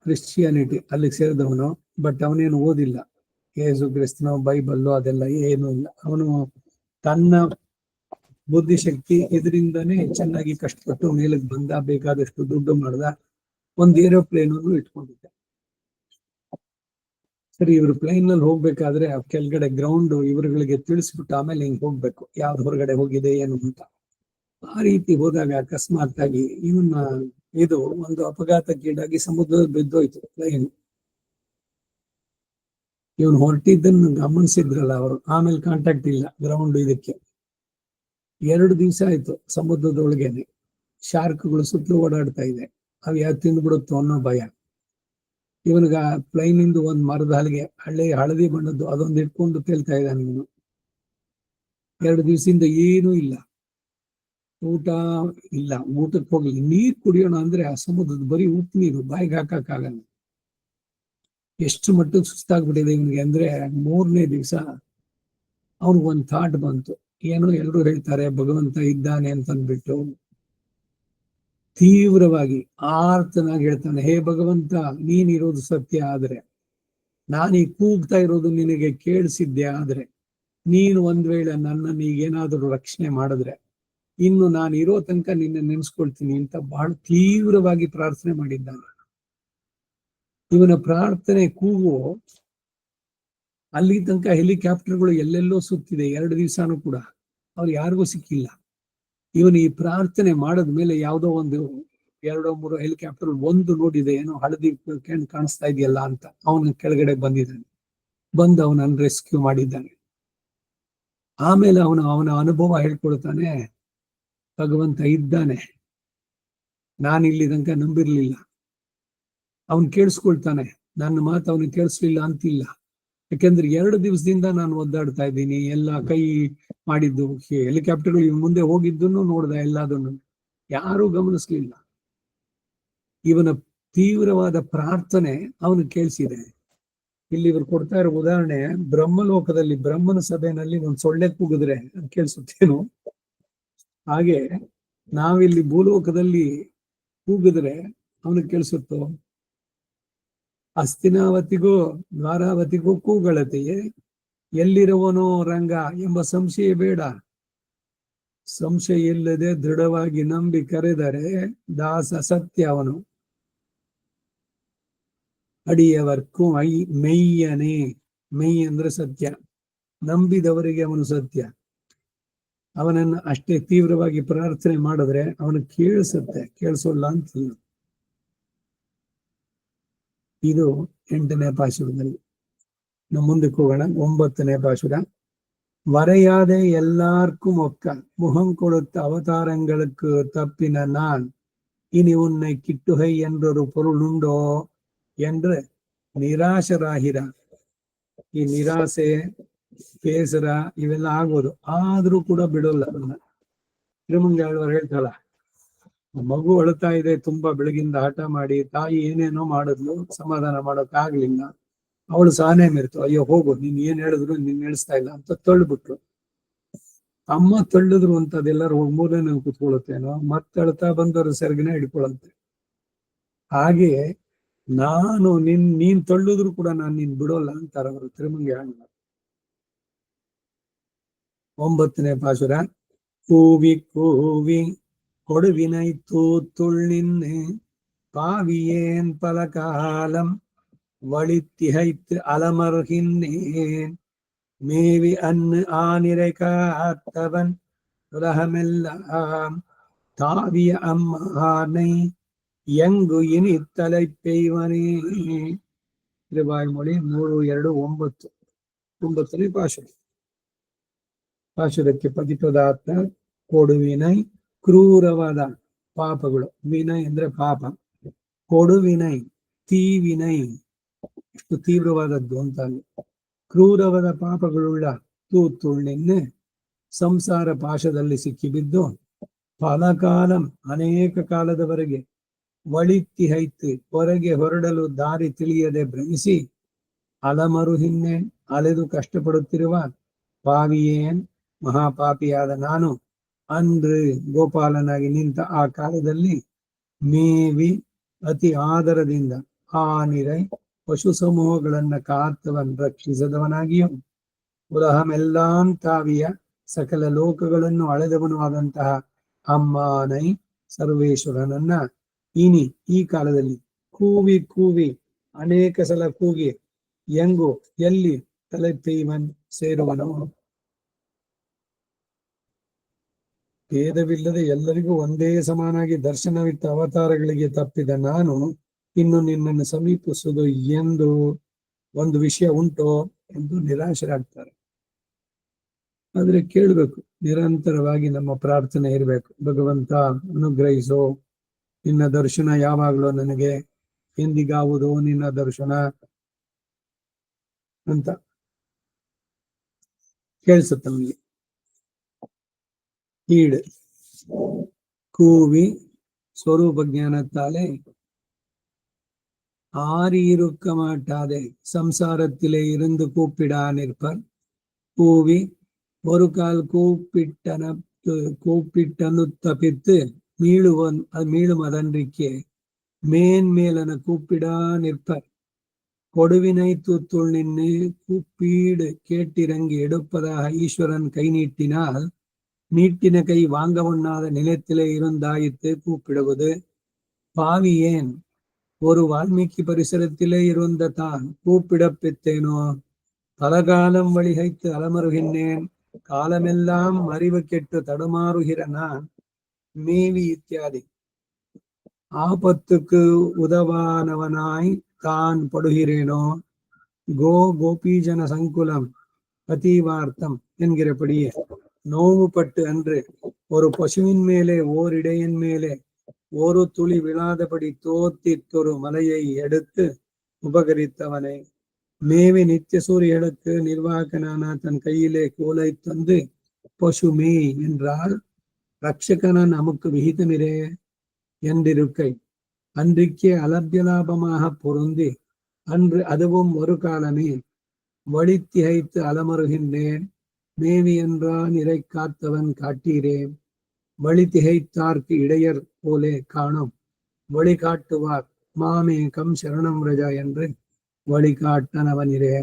ಕ್ರಿಶ್ಚಿಯಾನಿಟಿ ಅಲ್ಲಿಗೆ ಸೇರಿದವನು, ಬಟ್ ಅವನೇನು ಓದಿಲ್ಲ. ಯೇಸು ಕ್ರಿಸ್ತನೋ ಬೈಬಲ್ಲು ಅದೆಲ್ಲ ಏನೂ ಇಲ್ಲ. ಅವನು ತನ್ನ ಬುದ್ಧಿಶಕ್ತಿ ಇದರಿಂದನೇ ಚೆನ್ನಾಗಿ ಕಷ್ಟಪಟ್ಟು ಮೇಲಕ್ಕೆ ಬಂದ, ಬೇಕಾದಷ್ಟು ದುಡ್ಡು ಮಾಡ್ದ, ಒಂದು ಏರೋಪ್ಲೇನ್ ಅನ್ನು ಇಟ್ಕೊಂಡಿದ್ದ. ಸರಿ, ಇವರು ಪ್ಲೇನ್ ನಲ್ಲಿ ಹೋಗ್ಬೇಕಾದ್ರೆ ಕೆಳಗಡೆ ಗ್ರೌಂಡ್ ಇವರುಗಳಿಗೆ ತಿಳಿಸ್ಬಿಟ್ಟು ಆಮೇಲೆ ಹಿಂಗ್ ಹೋಗ್ಬೇಕು, ಯಾವ್ದು ಹೊರಗಡೆ ಹೋಗಿದೆ ಏನು ಅಂತ. ಆ ರೀತಿ ಹೋದಾಗ ಅಕಸ್ಮಾತ್ ಆಗಿ ಇವನ್ನ ಇದು ಒಂದು ಅಪಘಾತಕ್ಕೀಡಾಗಿ ಸಮುದ್ರದ ಬಿದ್ದೋಯ್ತು ಪ್ಲೇನ್. ಇವನು ಹೊರಟಿದ್ದನ್ನು ಗಮನಿಸಿದ್ರಲ್ಲ ಅವರು, ಆಮೇಲೆ ಕಾಂಟ್ಯಾಕ್ಟ್ ಇಲ್ಲ ಗ್ರೌಂಡ್ ಇದಕ್ಕೆ. 2 ದಿವಸ ಆಯ್ತು ಸಮುದ್ರದೊಳಗೇನೆ. ಶಾರ್ಕ್ಗಳು ಸುತ್ತಲೂ ಓಡಾಡ್ತಾ ಇದೆ, ಅವು ಯಾವ ತಿಂದ್ಬಿಡುತ್ತೋ ಅನ್ನೋ ಭಯ. ಇವನಿಗ ಪ್ಲೈನ್ ಇಂದ ಒಂದ್ ಮರದ ಹಲಗೆ ಹಳದಿ ಬಣ್ಣದ್ದು ಅದೊಂದು ಇಟ್ಕೊಂಡು ತೇಲ್ತಾ ಇದ್ದಾನೆ ಇವನು. 2 ದಿವಸದಿಂದ ಏನೂ ಇಲ್ಲ, ಊಟ ಇಲ್ಲ. ಊಟಕ್ಕೆ ಹೋಗ್ಲಿ, ನೀರ್ ಕುಡಿಯೋಣ ಅಂದ್ರೆ ಆ ಸಮುದ್ರದ ಬರೀ ಉಪ್ಪು ನೀರು, ಬಾಯಿಗೆ ಹಾಕಕ್ಕಾಗಲ್ಲ. ಎಷ್ಟು ಮಟ್ಟಿಗೆ ಸುಸ್ತಾಗ್ಬಿಟ್ಟಿದೆ ಇವನಿಗೆ ಅಂದ್ರೆ 3ನೇ ದಿವಸ ಅವನಿಗೊಂದು ಥಾಟ್ ಬಂತು. ಏನೋ ಎಲ್ಲರೂ ಹೇಳ್ತಾರೆ ಭಗವಂತ ಇದ್ದಾನೆ ಅಂತಂದ್ಬಿಟ್ಟು ತೀವ್ರವಾಗಿ ಆರ್ತನಾಗಿ ಹೇಳ್ತಾನೆ, ಹೇ ಭಗವಂತ, ನೀನಿರೋದು ಸತ್ಯ ಆದ್ರೆ ನಾನೀ ಕೂಗ್ತಾ ಇರೋದು ನಿನಗೆ ಕೇಳಿಸಿದ್ದೆ ಆದ್ರೆ ನೀನು ಒಂದ್ ವೇಳೆ ನನ್ನನ್ನು ಈಗೇನಾದರೂ ರಕ್ಷಣೆ ಮಾಡಿದ್ರೆ ಇನ್ನು ನಾನು ಇರೋ ತನಕ ನಿನ್ನ ನೆನೆಸ್ಕೊಳ್ತೀನಿ ಅಂತ ಬಹಳ ತೀವ್ರವಾಗಿ ಪ್ರಾರ್ಥನೆ ಮಾಡಿದ್ದಾನೆ. ಇವನ ಪ್ರಾರ್ಥನೆ ಕೂಗು ಅಲ್ಲಿ ತನಕ ಹೆಲಿಕಾಪ್ಟರ್ಗಳು ಎಲ್ಲೆಲ್ಲೋ ಸುತ್ತಿದೆ 2 ದಿವಸನೂ ಕೂಡ ಅವ್ರು ಯಾರಿಗೂ ಸಿಕ್ಕಿಲ್ಲ. ಇವನು ಈ ಪ್ರಾರ್ಥನೆ ಮಾಡದ ಮೇಲೆ ಯಾವುದೋ ಒಂದು 2-3 ಹೆಲಿಕಾಪ್ಟರ್ ಒಂದು ನೋಡಿದೆ, ಏನೋ ಹಳದಿ ಕಾಣಿಸ್ತಾ ಇದೆಯಲ್ಲ ಅಂತ ಅವನ ಕೆಳಗಡೆ ಬಂದಿದ್ದಾನೆ. ಬಂದು ಅವನನ್ನು ರೆಸ್ಕ್ಯೂ ಮಾಡಿದ್ದಾನೆ. ಆಮೇಲೆ ಅವನ ಅನುಭವ ಹೇಳ್ಕೊಳ್ತಾನೆ, ಭಗವಂತ ಇದ್ದಾನೆ, ನಾನು ಇಲ್ಲಿ ತನಕ ನಂಬಿರ್ಲಿಲ್ಲ. ಅವನ್ ಕೇಳಿಸ್ಕೊಳ್ತಾನೆ, ನನ್ನ ಮಾತು ಅವನಿಗೆ ಕೇಳಿಸ್ಲಿಲ್ಲ ಅಂತಿಲ್ಲ. ಯಾಕೆಂದ್ರೆ 2 ದಿವಸದಿಂದ ನಾನು ಒದ್ದಾಡ್ತಾ ಇದ್ದೀನಿ, ಎಲ್ಲ ಕೈ ಮಾಡಿದ್ದು ಹೆಲಿಕಾಪ್ಟರ್ಗಳು ಇವ್ ಮುಂದೆ ಹೋಗಿದ್ದನ್ನು ನೋಡ್ದ, ಎಲ್ಲದನ್ನು ಯಾರೂ ಗಮನಿಸ್ಲಿಲ್ಲ. ಇವನ ತೀವ್ರವಾದ ಪ್ರಾರ್ಥನೆ ಅವನು ಕೇಳಿಸಿದೆ. ಇಲ್ಲಿ ಇವರು ಕೊಡ್ತಾ ಇರೋ ಉದಾಹರಣೆ, ಬ್ರಹ್ಮಲೋಕದಲ್ಲಿ ಬ್ರಹ್ಮನ ಸಭೆಯಲ್ಲಿ ಒಂದ್ ಸೊಳ್ಳೆ ಕೂಗಿದ್ರೆ ಕೇಳಿಸುತ್ತೇನು, ಹಾಗೆ ನಾವಿಲ್ಲಿ ಭೂಲೋಕದಲ್ಲಿ ಕೂಗಿದ್ರೆ ಅವನಿಗೆ ಕೇಳಿಸುತ್ತೋ? ಹಸ್ತಿನಾವತಿಗೂ ದ್ವಾರಾವತಿಗೂ ಕೂಗಳತೆಯೇ, ಎಲ್ಲಿರುವನೋ ರಂಗ ಎಂಬ ಸಂಶಯ ಬೇಡ. ಸಂಶಯ ಇಲ್ಲದೆ ದೃಢವಾಗಿ ನಂಬಿ ಕರೆದರೆ ದಾಸ ಸತ್ಯ ಅವನು. ಅಡಿಯವರ್ಕು ಮೆಯ್ಯನೇ, ಮೆಯ್ ಅಂದ್ರೆ ಸತ್ಯ, ನಂಬಿದವರಿಗೆ ಅವನು ಸತ್ಯ. ಅವನನ್ನು ಅಷ್ಟೇ ತೀವ್ರವಾಗಿ ಪ್ರಾರ್ಥನೆ ಮಾಡಿದ್ರೆ ಅವನು ಕೇಳಿಸುತ್ತೆ, ಕೇಳಿಸೋಲ್ಲ ಅಂತಿಲ್ಲ. ಇದು 8ನೇ ಪಾಶುರದಲ್ಲಿ. ನಮ್ಮ ಮುಂದಕ್ಕೆ ಹೋಗೋಣ. 9ನೇ ಪಾಶುರ. வரையாதே எல்லாருக்கும் ஒக்க முகம் கொடுத்த அவதாரங்களுக்கு தப்பின நான் இனி உன்னை கிட்டுகை என்றொரு பொருள் உண்டோ என்று ನಿರಾಶರಾಗಿರ. ಈ ನಿರಾಸೆ ಬೇಸರ ಇವೆಲ್ಲ ಆಗೋದು, ಆದ್ರೂ ಕೂಡ ಬಿಡೋಲ್ಲ. ತಿರುಮಂಗಾಳವರು ಹೇಳ್ತಾಳ, ಮಗು ಅಳ್ತಾ ಇದೆ ತುಂಬಾ, ಬೆಳಗಿಂದ ಹಠ ಮಾಡಿ ತಾಯಿ ಏನೇನೋ ಮಾಡಿದ್ಲು, ಸಮಾಧಾನ ಮಾಡೋಕ್ ಆಗ್ಲಿಲ್ಲ. ಅವಳು ಸಹನೆ ಮೆರೆತು, ಅಯ್ಯೋ ಹೋಗು, ನೀನ್ ಏನ್ ಹೇಳಿದ್ರು ನೀನ್ ನಡೆಸ್ತಾ ಇಲ್ಲ ಅಂತ ತಳ್ಳಿಬಿಟ್ರು. ಅಮ್ಮ ತಳ್ಳಿದ್ರು ಅಂತ ಅದೆಲ್ಲರೂ ಹೋಗಿ ಮೂರನೇ ಕುತ್ಕೊಳ್ಳುತ್ತೇನೋ, ಮತ್ತೆ ಅಳ್ತಾ ಬಂದವರು ಸೆರಗಿನ ಹಿಡ್ಕೊಳಂತೆ. ಹಾಗೆ ನಾನು ನೀನ್ ತಳ್ಳಿದ್ರು ಕೂಡ ನಾನು ನೀನ್ ಬಿಡೋಲ್ಲ ಅಂತಾರ ಅವರು ತಿರುಮಂಗಿ ಹಣ್ಣ. 9ನೇ ಪಾಶುರ. கூவி கூவி கொடுவினை தூத்துள்ளின்னு பாவியேன் பல காலம் வழித்திகைத்து அலமர்கின்றேன் மேவி அன்னு ஆனிரை காத்தவன் உலகமெல்லாம் தாவிய அம்மானை ಎಂಗು ಇನಿ ತಲೆ ಪೈವನೇ. ತಿರುವಾಯ್ಮೊಳಿ 3:2-9. 9ನೇ ಪಾಶುರ. ಪಾಶುರಕ್ಕೆ ಪತಿಪದಾರ್ಥ ಕೊಡುವಿನೈ, ಕ್ರೂರವಾದ ಪಾಪಗಳು. ವಿನಯ್ ಅಂದ್ರೆ ಪಾಪ. ಕೊಡುವಿನೈ, ತೀವಿನೈ, ಎಷ್ಟು ತೀವ್ರವಾದದ್ದು ಅಂತ. ಕ್ರೂರವಾದ ಪಾಪಗಳುಳ್ಳ ತೂತುಳ್ಳಿನ್ನೆ ಸಂಸಾರ ಪಾಶದಲ್ಲಿ ಸಿಕ್ಕಿಬಿದ್ದು ಫಲಕಾಲಂ ಅನೇಕ ಕಾಲದವರೆಗೆ ವಳಿತ್ತಿಹೈತು ಹೊರಗೆ ಹೊರಡಲು ದಾರಿ ತಿಳಿಯದೆ ಭ್ರಮಿಸಿ ಅಲಮರು ಹಿನ್ನೆ ಅಲೆದು ಕಷ್ಟಪಡುತ್ತಿರುವ ಪಾವಿಯೇನ್ ಮಹಾಪಾಪಿಯಾದ ನಾನು ಅಂದ್ರೆ ಗೋಪಾಲನಾಗಿ ನಿಂತ ಆ ಕಾಲದಲ್ಲಿ ಮೇವಿ ಅತಿ ಆದರದಿಂದ ಆನಿರೈ ಪಶು ಸಮೂಹಗಳನ್ನ ಕಾತ್ತವನ್ ರಕ್ಷಿಸದವನಾಗಿಯೂ ಉಲಹಮೆಲ್ಲಾಂ ತಾವಿಯ ಸಕಲ ಲೋಕಗಳನ್ನು ಅಳೆದವನು ಆದಂತಹ ಅಮ್ಮಾನೈ ಸರ್ವೇಶ್ವರನನ್ನ ಇನಿ ಈ ಕಾಲದಲ್ಲಿ ಕೂವಿ ಕೂವಿ ಅನೇಕ ಸಲ ಕೂಗಿ ಎಂಗು ಎಲ್ಲಿ ತಲೆಪೈವನ್ ಸೇರುವನು. ಭೇದವಿಲ್ಲದೆ ಎಲ್ಲರಿಗೂ ಒಂದೇ ಸಮಾನಾಗಿ ದರ್ಶನವಿತ್ತ ಅವತಾರಗಳಿಗೆ ತಪ್ಪಿದ ನಾನು ಇನ್ನು ನಿನ್ನನ್ನು ಸಮೀಪಿಸುವುದು ಎಂದು ಒಂದು ವಿಷಯ ಉಂಟೋ ಎಂದು ನಿರಾಶರಾಗ್ತಾರೆ. ಆದ್ರೆ ಕೇಳ್ಬೇಕು, ನಿರಂತರವಾಗಿ ನಮ್ಮ ಪ್ರಾರ್ಥನೆ ಇರಬೇಕು. ಭಗವಂತ ಅನುಗ್ರಹಿಸೋ, ನಿನ್ನ ದರ್ಶನ ಯಾವಾಗಲೂ ನನಗೆ, ಎಂದಿಗಾವುದು ನಿನ್ನ ದರ್ಶನ ಅಂತ ಕೇಳಿಸುತ್ತ ನಮಗೆ. ஈடு கூவி ஸ்வரூப ஞானத்தாலே ஆறியிருக்க மாட்டாதே சம்சாரத்திலே இருந்து கூப்பிடா நிற்பர். கூவி ஒரு கால் கூப்பிட்டனு தப்பித்து மீளும் அதன்றிக்கே மேன்மேலன கூப்பிடா நிற்பர். கொடுவினை தூத்துள் நின்று கூப்பீடு கேட்டிறங்கி எடுப்பதாக ஈஸ்வரன் கை நீட்டினால் நீட்டின கை வாங்க ஒண்ணாத நிலத்திலே இருந்தாயித்து கூப்பிடுவது. பாவி ஏன் ஒரு வால்மீகி பரிசரத்திலே இருந்த தான் கூப்பிடப் பெற்றேனோ. பலகாலம் வழிகைத்து அலமருகின்றேன், காலமெல்லாம் அறிவு கெட்டு தடுமாறுகிற நான் மேவி இத்தியாதி. ஆபத்துக்கு உதவானவனாய் தான் படுகிறேனோ. கோபீஜன சங்குலம் அதீவார்த்தம் என்கிறபடியே நோவுபட்டு அன்று ஒரு பசுவின் மேலே ஓரிடையின் மேலே ஒரு துளி விழாதபடி தோத்தித்தொரு மலையை எடுத்து உபகரித்தவனை மேவி நித்திய சூரியனுக்கு நிர்வாகனான தன் கையிலே கோலை தந்து பசுமே என்றால் ரட்சகன நமக்கு விகிதமிரே என்றிருக்கை அன்றைக்கே அலபியலாபமாக பொருந்தி அன்று அதுவும் ஒரு காலமே வழி திகைத்து அலமருகின்றேன். மேவி என்றான் இறை காத்தவன் காட்டீரேன். வழி திகைத்தார்க்கு இடையர் போலே காணும் வழிகாட்டுவார் மாமேகம் சரணம் ரஜா என்று வழிகாட்டனவனிரே.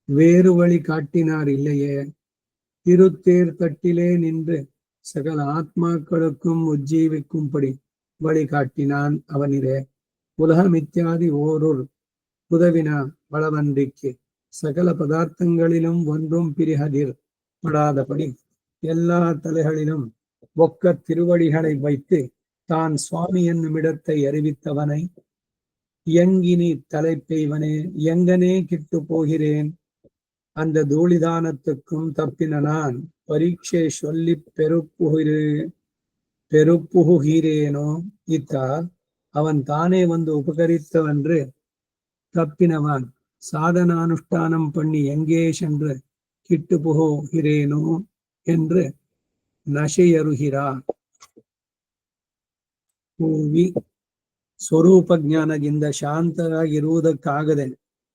வேறு வழி காட்டினார் இல்லையே. திருத்தேர் தட்டிலே நின்று சகல ஆத்மாக்களுக்கும் உஜ்ஜீவிக்கும்படி வழிகாட்டினான் அவனிரே. உலகம் இத்தியாதி ஓரொரு உதவினா பலவன்றிக்கு சகல பதார்த்தங்களிலும் ஒன்றும் பிரிகதிர் படாதபடி எல்லா தலைகளிலும் ஒக்க திருவடிகளை வைத்து தான் சுவாமி என்னும் இடத்தை அறிவித்தவனை எங்கினி தலைப்பெய்வனே எங்கனே கிட்டு போகிறேன். அந்த தூளிதானத்துக்கும் தப்பின நான் பரீட்சை சொல்லி பெருப்புகிறேனோ. இத்தால் அவன் தானே வந்து உபகரித்தவன்று தப்பினவன் சாதனானுஷ்டானம் பண்ணி எங்கே சென்று கிட்டு புகுகிறேனோ என்று ನಶೆಯರುಹಿರ. ಕೂವಿ ಸ್ವರೂಪ ಜ್ಞಾನದಿಂದ ಶಾಂತರಾಗಿರುವುದಕ್ಕಾಗದೆ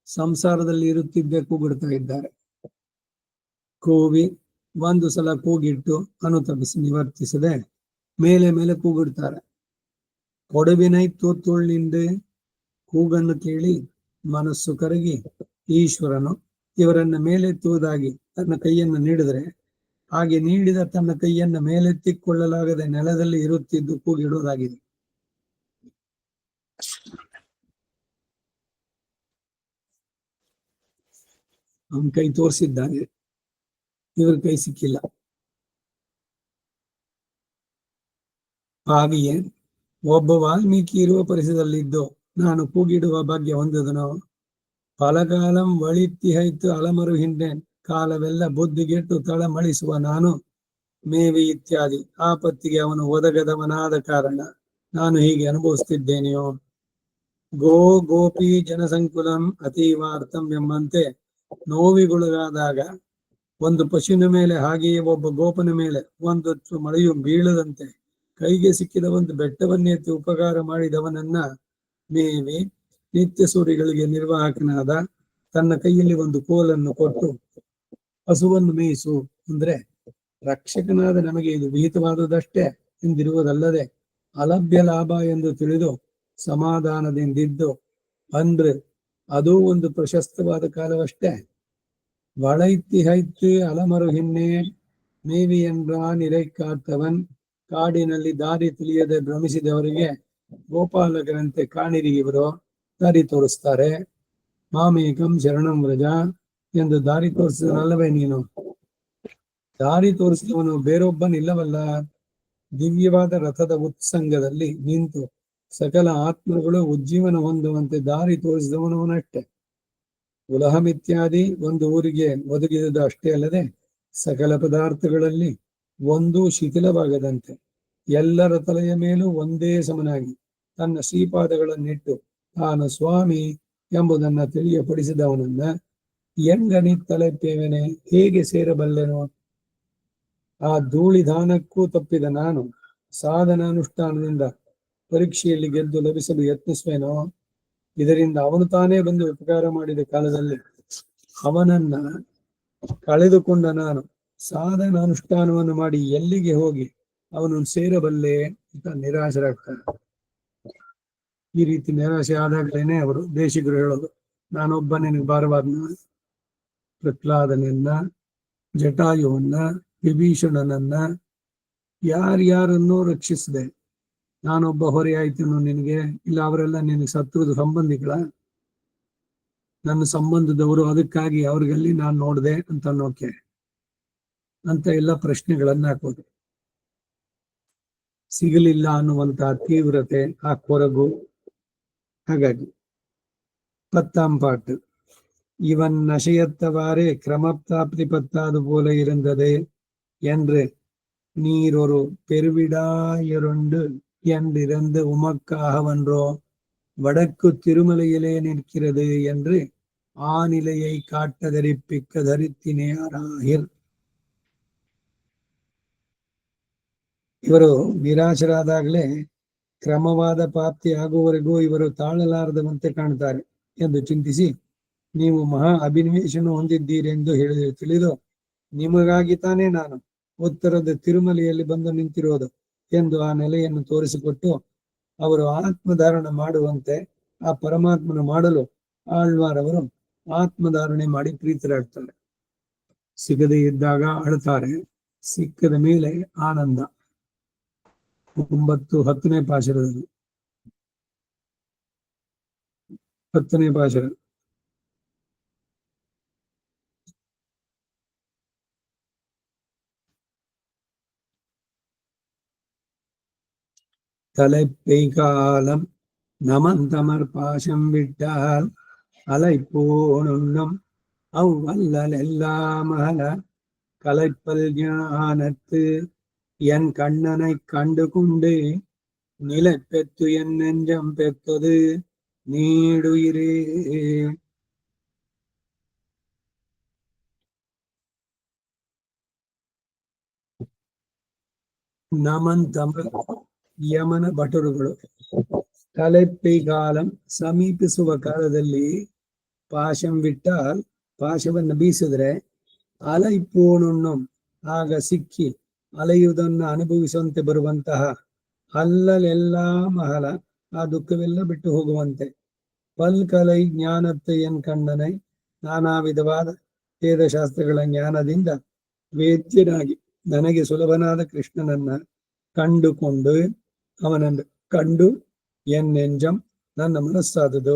ಸಂಸಾರದಲ್ಲಿ ಇರುತ್ತಿದ್ದೇ ಕೂಗಿಡ್ತಾ ಇದ್ದಾರೆ. ಕೂವಿ ಒಂದು ಸಲ ಕೂಗಿಟ್ಟು ಅನುತಪಿಸಿ ನಿವರ್ತಿಸದೆ ಮೇಲೆ ಮೇಲೆ ಕೂಗಿಡ್ತಾರೆ. ಕೊಡವಿನೈ ತೂತುಳ್ಳಿಂದೆ ಕೂಗನ್ನು ಕೇಳಿ ಮನಸ್ಸು ಕರಗಿ ಈಶ್ವರನು ಇವರನ್ನ ಮೇಲೆತ್ತುವುದಾಗಿ ತನ್ನ ಕೈಯನ್ನು ನೀಡಿದರೆ ಹಾಗೆ ನೀಡಿದ ತನ್ನ ಕೈಯನ್ನು ಮೇಲೆತ್ತಿಕೊಳ್ಳಲಾಗದೆ ನೆಲದಲ್ಲಿ ಇರುತ್ತಿದ್ದು ಕೂಗಿಡುವುದಾಗಿದೆ. ಅವನ ಕೈ ತೋರಿಸಿದ್ದಾನೆ, ಇವ್ರ ಕೈ ಸಿಕ್ಕಿಲ್ಲ. ಹಾಗೆಯೇ ಒಬ್ಬ ವಾಲ್ಮೀಕಿ ಇರುವ ಪರಿಸರದಲ್ಲಿದ್ದು ನಾನು ಕೂಗಿಡುವ ಭಾಗ್ಯ ಹೊಂದಿದನೋ. ಫಲಕಾಲಂ ವಳಿತ್ತಿಹೈತು ಅಲಮರು ಹಿಂಡೇನ್, ಕಾಲವೆಲ್ಲ ಬುದ್ಧಿಗೆಟ್ಟು ತಳಮಳಿಸುವ ನಾನು ಮೇವಿ ಇತ್ಯಾದಿ ಆಪತ್ತಿಗೆ ಅವನು ಒದಗದವನಾದ ಕಾರಣ ನಾನು ಹೀಗೆ ಅನುಭವಿಸುತ್ತಿದ್ದೇನೆಯೋ. ಗೋಪಿ ಜನಸಂಕುಲಂ ಅತೀವಾರ್ಥಂ ಎಂಬಂತೆ ನೋವಿಗೊಳಗಾದಾಗ ಒಂದು ಪಶುವಿನ ಮೇಲೆ ಹಾಗೆಯೇ ಒಬ್ಬ ಗೋಪನ ಮೇಲೆ ಒಂದೊತ್ತು ಮಳೆಯು ಬೀಳದಂತೆ ಕೈಗೆ ಸಿಕ್ಕಿದ ಒಂದು ಬೆಟ್ಟವನ್ನೆತ್ತಿ ಉಪಕಾರ ಮಾಡಿದವನನ್ನ ಮೇವಿ ನಿತ್ಯ ಸೂರಿಗಳಿಗೆ ನಿರ್ವಾಹಕನಾದ ತನ್ನ ಕೈಯಲ್ಲಿ ಒಂದು ಕೋಲನ್ನು ಕೊಟ್ಟು ಹಸುವನ್ನು ಮೇಯಿಸು ಅಂದ್ರೆ ರಕ್ಷಕನಾದ ನಮಗೆ ಇದು ವಿಹಿತವಾದುದಷ್ಟೇ ಎಂದಿರುವುದಲ್ಲದೆ ಅಲಭ್ಯ ಲಾಭ ಎಂದು ತಿಳಿದು ಸಮಾಧಾನದಿಂದಿದ್ದು ಅಂದ್ರೆ ಅದೂ ಒಂದು ಪ್ರಶಸ್ತವಾದ ಕಾಲವಷ್ಟೇ. வளைத்தி ಹೈத்து ಅಲಮರು ಹಿನ್ನೆ ಮೇವಿ ಎಂದ್ರಾನ್ ಇರೈ ಕಾರ್ತವನ್. ಕಾಡಿನಲ್ಲಿ ದಾರಿ ತಿಳಿಯದೆ ಭ್ರಮಿಸಿದವರಿಗೆ ಗೋಪಾಲಕರಂತೆ ಕಾಣಿರಿ ಇವರು ದಾರಿ ತೋರಿಸ್ತಾರೆ. ಮಾಮೇಕಂ ಶರಣಂ ವ್ರಜ ಎಂದು ದಾರಿ ತೋರಿಸಿದನಲ್ಲವೇ ನೀನು. ದಾರಿ ತೋರಿಸಿದವನು ಬೇರೊಬ್ಬನಿಲ್ಲವಲ್ಲ. ದಿವ್ಯವಾದ ರಥದ ಉತ್ಸಂಗದಲ್ಲಿ ನಿಂತು ಸಕಲ ಆತ್ಮಗಳು ಉಜ್ಜೀವನ ಹೊಂದುವಂತೆ ದಾರಿ ತೋರಿಸಿದವನವನಷ್ಟೆ. ಉಲಹಮಿತ್ಯಾದಿ ಒಂದು ಊರಿಗೆ ಒದಗಿದ ಅಷ್ಟೇ ಅಲ್ಲದೆ ಸಕಲ ಪದಾರ್ಥಗಳಲ್ಲಿ ಒಂದೂ ಶಿಥಿಲವಾಗದಂತೆ ಎಲ್ಲರ ತಲೆಯ ಮೇಲೂ ಒಂದೇ ಸಮನಾಗಿ ತನ್ನ ಶ್ರೀಪಾದಗಳನ್ನಿಟ್ಟು ತಾನು ಸ್ವಾಮಿ ಎಂಬುದನ್ನ ತಿಳಿಯಪಡಿಸಿದವನನ್ನ ಎಂಗನಿ ತಲೆಪೇವನೆ ಹೇಗೆ ಸೇರಬಲ್ಲೆನೋ. ಆ ಧೂಳಿದಾನಕ್ಕೂ ತಪ್ಪಿದ ನಾನು ಸಾಧನಾನುಷ್ಠಾನದಿಂದ ಪರೀಕ್ಷೆಯಲ್ಲಿ ಗೆದ್ದು ಲಭಿಸಲು ಯತ್ನಿಸುವೆನೋ. ಇದರಿಂದ ಅವನು ತಾನೇ ಬಂದು ಉಪಕಾರ ಮಾಡಿದ ಕಾಲದಲ್ಲಿ ಅವನನ್ನ ಕಳೆದುಕೊಂಡ ನಾನು ಸಾಧನಾನುಷ್ಠಾನವನ್ನು ಮಾಡಿ ಎಲ್ಲಿಗೆ ಹೋಗಿ ಅವನನ್ನು ಸೇರಬಲ್ಲೆ ಅಂತ ನಿರಾಶರಾಗ್ತಾನೆ. ಈ ರೀತಿ ನಿರಾಶೆ ಆದಾಗಲೇನೆ ಅವರು ದೇಶಿಗರು ಹೇಳೋದು, ನಾನೊಬ್ಬ ನಿನಗೆ ಭಾರವಾದ್ನ? ಪ್ರಹ್ಲಾದನನ್ನ, ಜಟಾಯುವನ್ನ, ವಿಭೀಷಣನನ್ನ, ಯಾರ್ಯಾರನ್ನೋ ರಕ್ಷಿಸಿದೆ. ನಾನೊಬ್ಬ ಹೊರೆ ಆಯ್ತೇನೋ ನಿನಗೆ? ಇಲ್ಲ ಅವರೆಲ್ಲ ನಿನಗೆ ಶತ್ರುದ ಸಂಬಂಧಿಗಳ? ನನ್ನ ಸಂಬಂಧದವರು, ಅದಕ್ಕಾಗಿ ಅವ್ರಿಗಲ್ಲಿ ನಾನು ನೋಡಿದೆ ಅಂತ ಅನ್ನೋಕೆ ಅಂತ ಎಲ್ಲ ಪ್ರಶ್ನೆಗಳನ್ನ ಹಾಕೋದು. ಸಿಗಲಿಲ್ಲ ಅನ್ನುವಂತಹ ತೀವ್ರತೆ, ಆ ಕೊರಗು. ಹಾಗಾಗಿ 10ஆம் பாட்டு. இவன் நசையத்தவாறே கிரமப்தாப்தி பத்தாது போல இருந்தது என்று நீரொரு பெருவிடாயருண்டு என்றிருந்து உமக்காகவன்றோ வடக்கு திருமலையிலே நிற்கிறது என்று ஆநிலையை காட்ட தரிப்பிக்க தரித்தினேராகிர். ಇವರು ನಿರಾಶರಾದಾಗಲೇ ಕ್ರಮವಾದ ಪ್ರಾಪ್ತಿ ಆಗುವವರೆಗೂ ಇವರು ತಾಳಲಾರದಂತೆ ಕಾಣ್ತಾರೆ ಎಂದು ಚಿಂತಿಸಿ, ನೀವು ಮಹಾ ಅಭಿನಿವೇಶನ ಹೊಂದಿದ್ದೀರೆಂದು ತಿಳಿದು, ನಿಮಗಾಗಿ ತಾನೇ ನಾನು ಉತ್ತರದ ತಿರುಮಲೆಯಲ್ಲಿ ಬಂದು ನಿಂತಿರೋದು ಎಂದು ಆ ನೆಲೆಯನ್ನು ತೋರಿಸಿಕೊಟ್ಟು ಅವರು ಆತ್ಮಧಾರಣ ಮಾಡುವಂತೆ ಆ ಪರಮಾತ್ಮನ ಮಾಡಲು ಆಳ್ವಾರವರು ಆತ್ಮಧಾರಣೆ ಮಾಡಿ ಪ್ರೀತರಾಗ್ತಾರೆ. ಸಿಗದೇ ಇದ್ದಾಗ ಅಳ್ತಾರೆ, ಸಿಕ್ಕದ ಮೇಲೆ ಆನಂದ. 10ನೇ ಪಾಶರದಲ್ಲಿ 10ನೇ ಪಾಶರ. தலைப்பெய்காலம் நமந்தமர் பாசம் விட்டால் அலைப்போனும் அவ்வல்லல் எல்லாமல கலைப்பல் ஞானத்து என் கண்ணனை கண்டு கொண்டு நிலை பெற்று என் நெஞ்சம் பெற்றது நீடுயிரே. ನಮಂತಮರ್ ಯಮನ ಭಟರುಗಳು ಕಲೆಪ್ಪೈ ಕಾಲಂ ಸಮೀಪಿಸುವ ಕಾಲದಲ್ಲಿ ಪಾಶಂ ವಿಟ್ಟಾಲ್ ಪಾಶವನ್ನು ಬೀಸಿದ್ರೆ ಅಲೈಪೋಣುಣ್ಣಂ ಆಗ ಸಿಕ್ಕಿ ಅಲೆಯುವುದನ್ನು ಅನುಭವಿಸುವಂತೆ ಬರುವಂತಹ ಅಲ್ಲಲೆಲ್ಲ ಮಹಲ ಆ ದುಃಖವೆಲ್ಲ ಬಿಟ್ಟು ಹೋಗುವಂತೆ ಪಲ್ಕಲೈ ಜ್ಞಾನத்தை ಎನ್ ಕಣ್ಣನೈ ನಾನಾ ವಿಧವಾದ ವೇದಶಾಸ್ತ್ರಗಳ ಜ್ಞಾನದಿಂದ ವೇದ್ಯನಾಗಿ ನನಗೆ ಸುಲಭನಾದ ಕೃಷ್ಣನನ್ನ ಕಂಡುಕೊಂಡು ಅವನನ್ನು ಕಂಡು ಎನ್ ನೆಂಜಂ ನನ್ನ ಮನಸ್ಸಾದುದು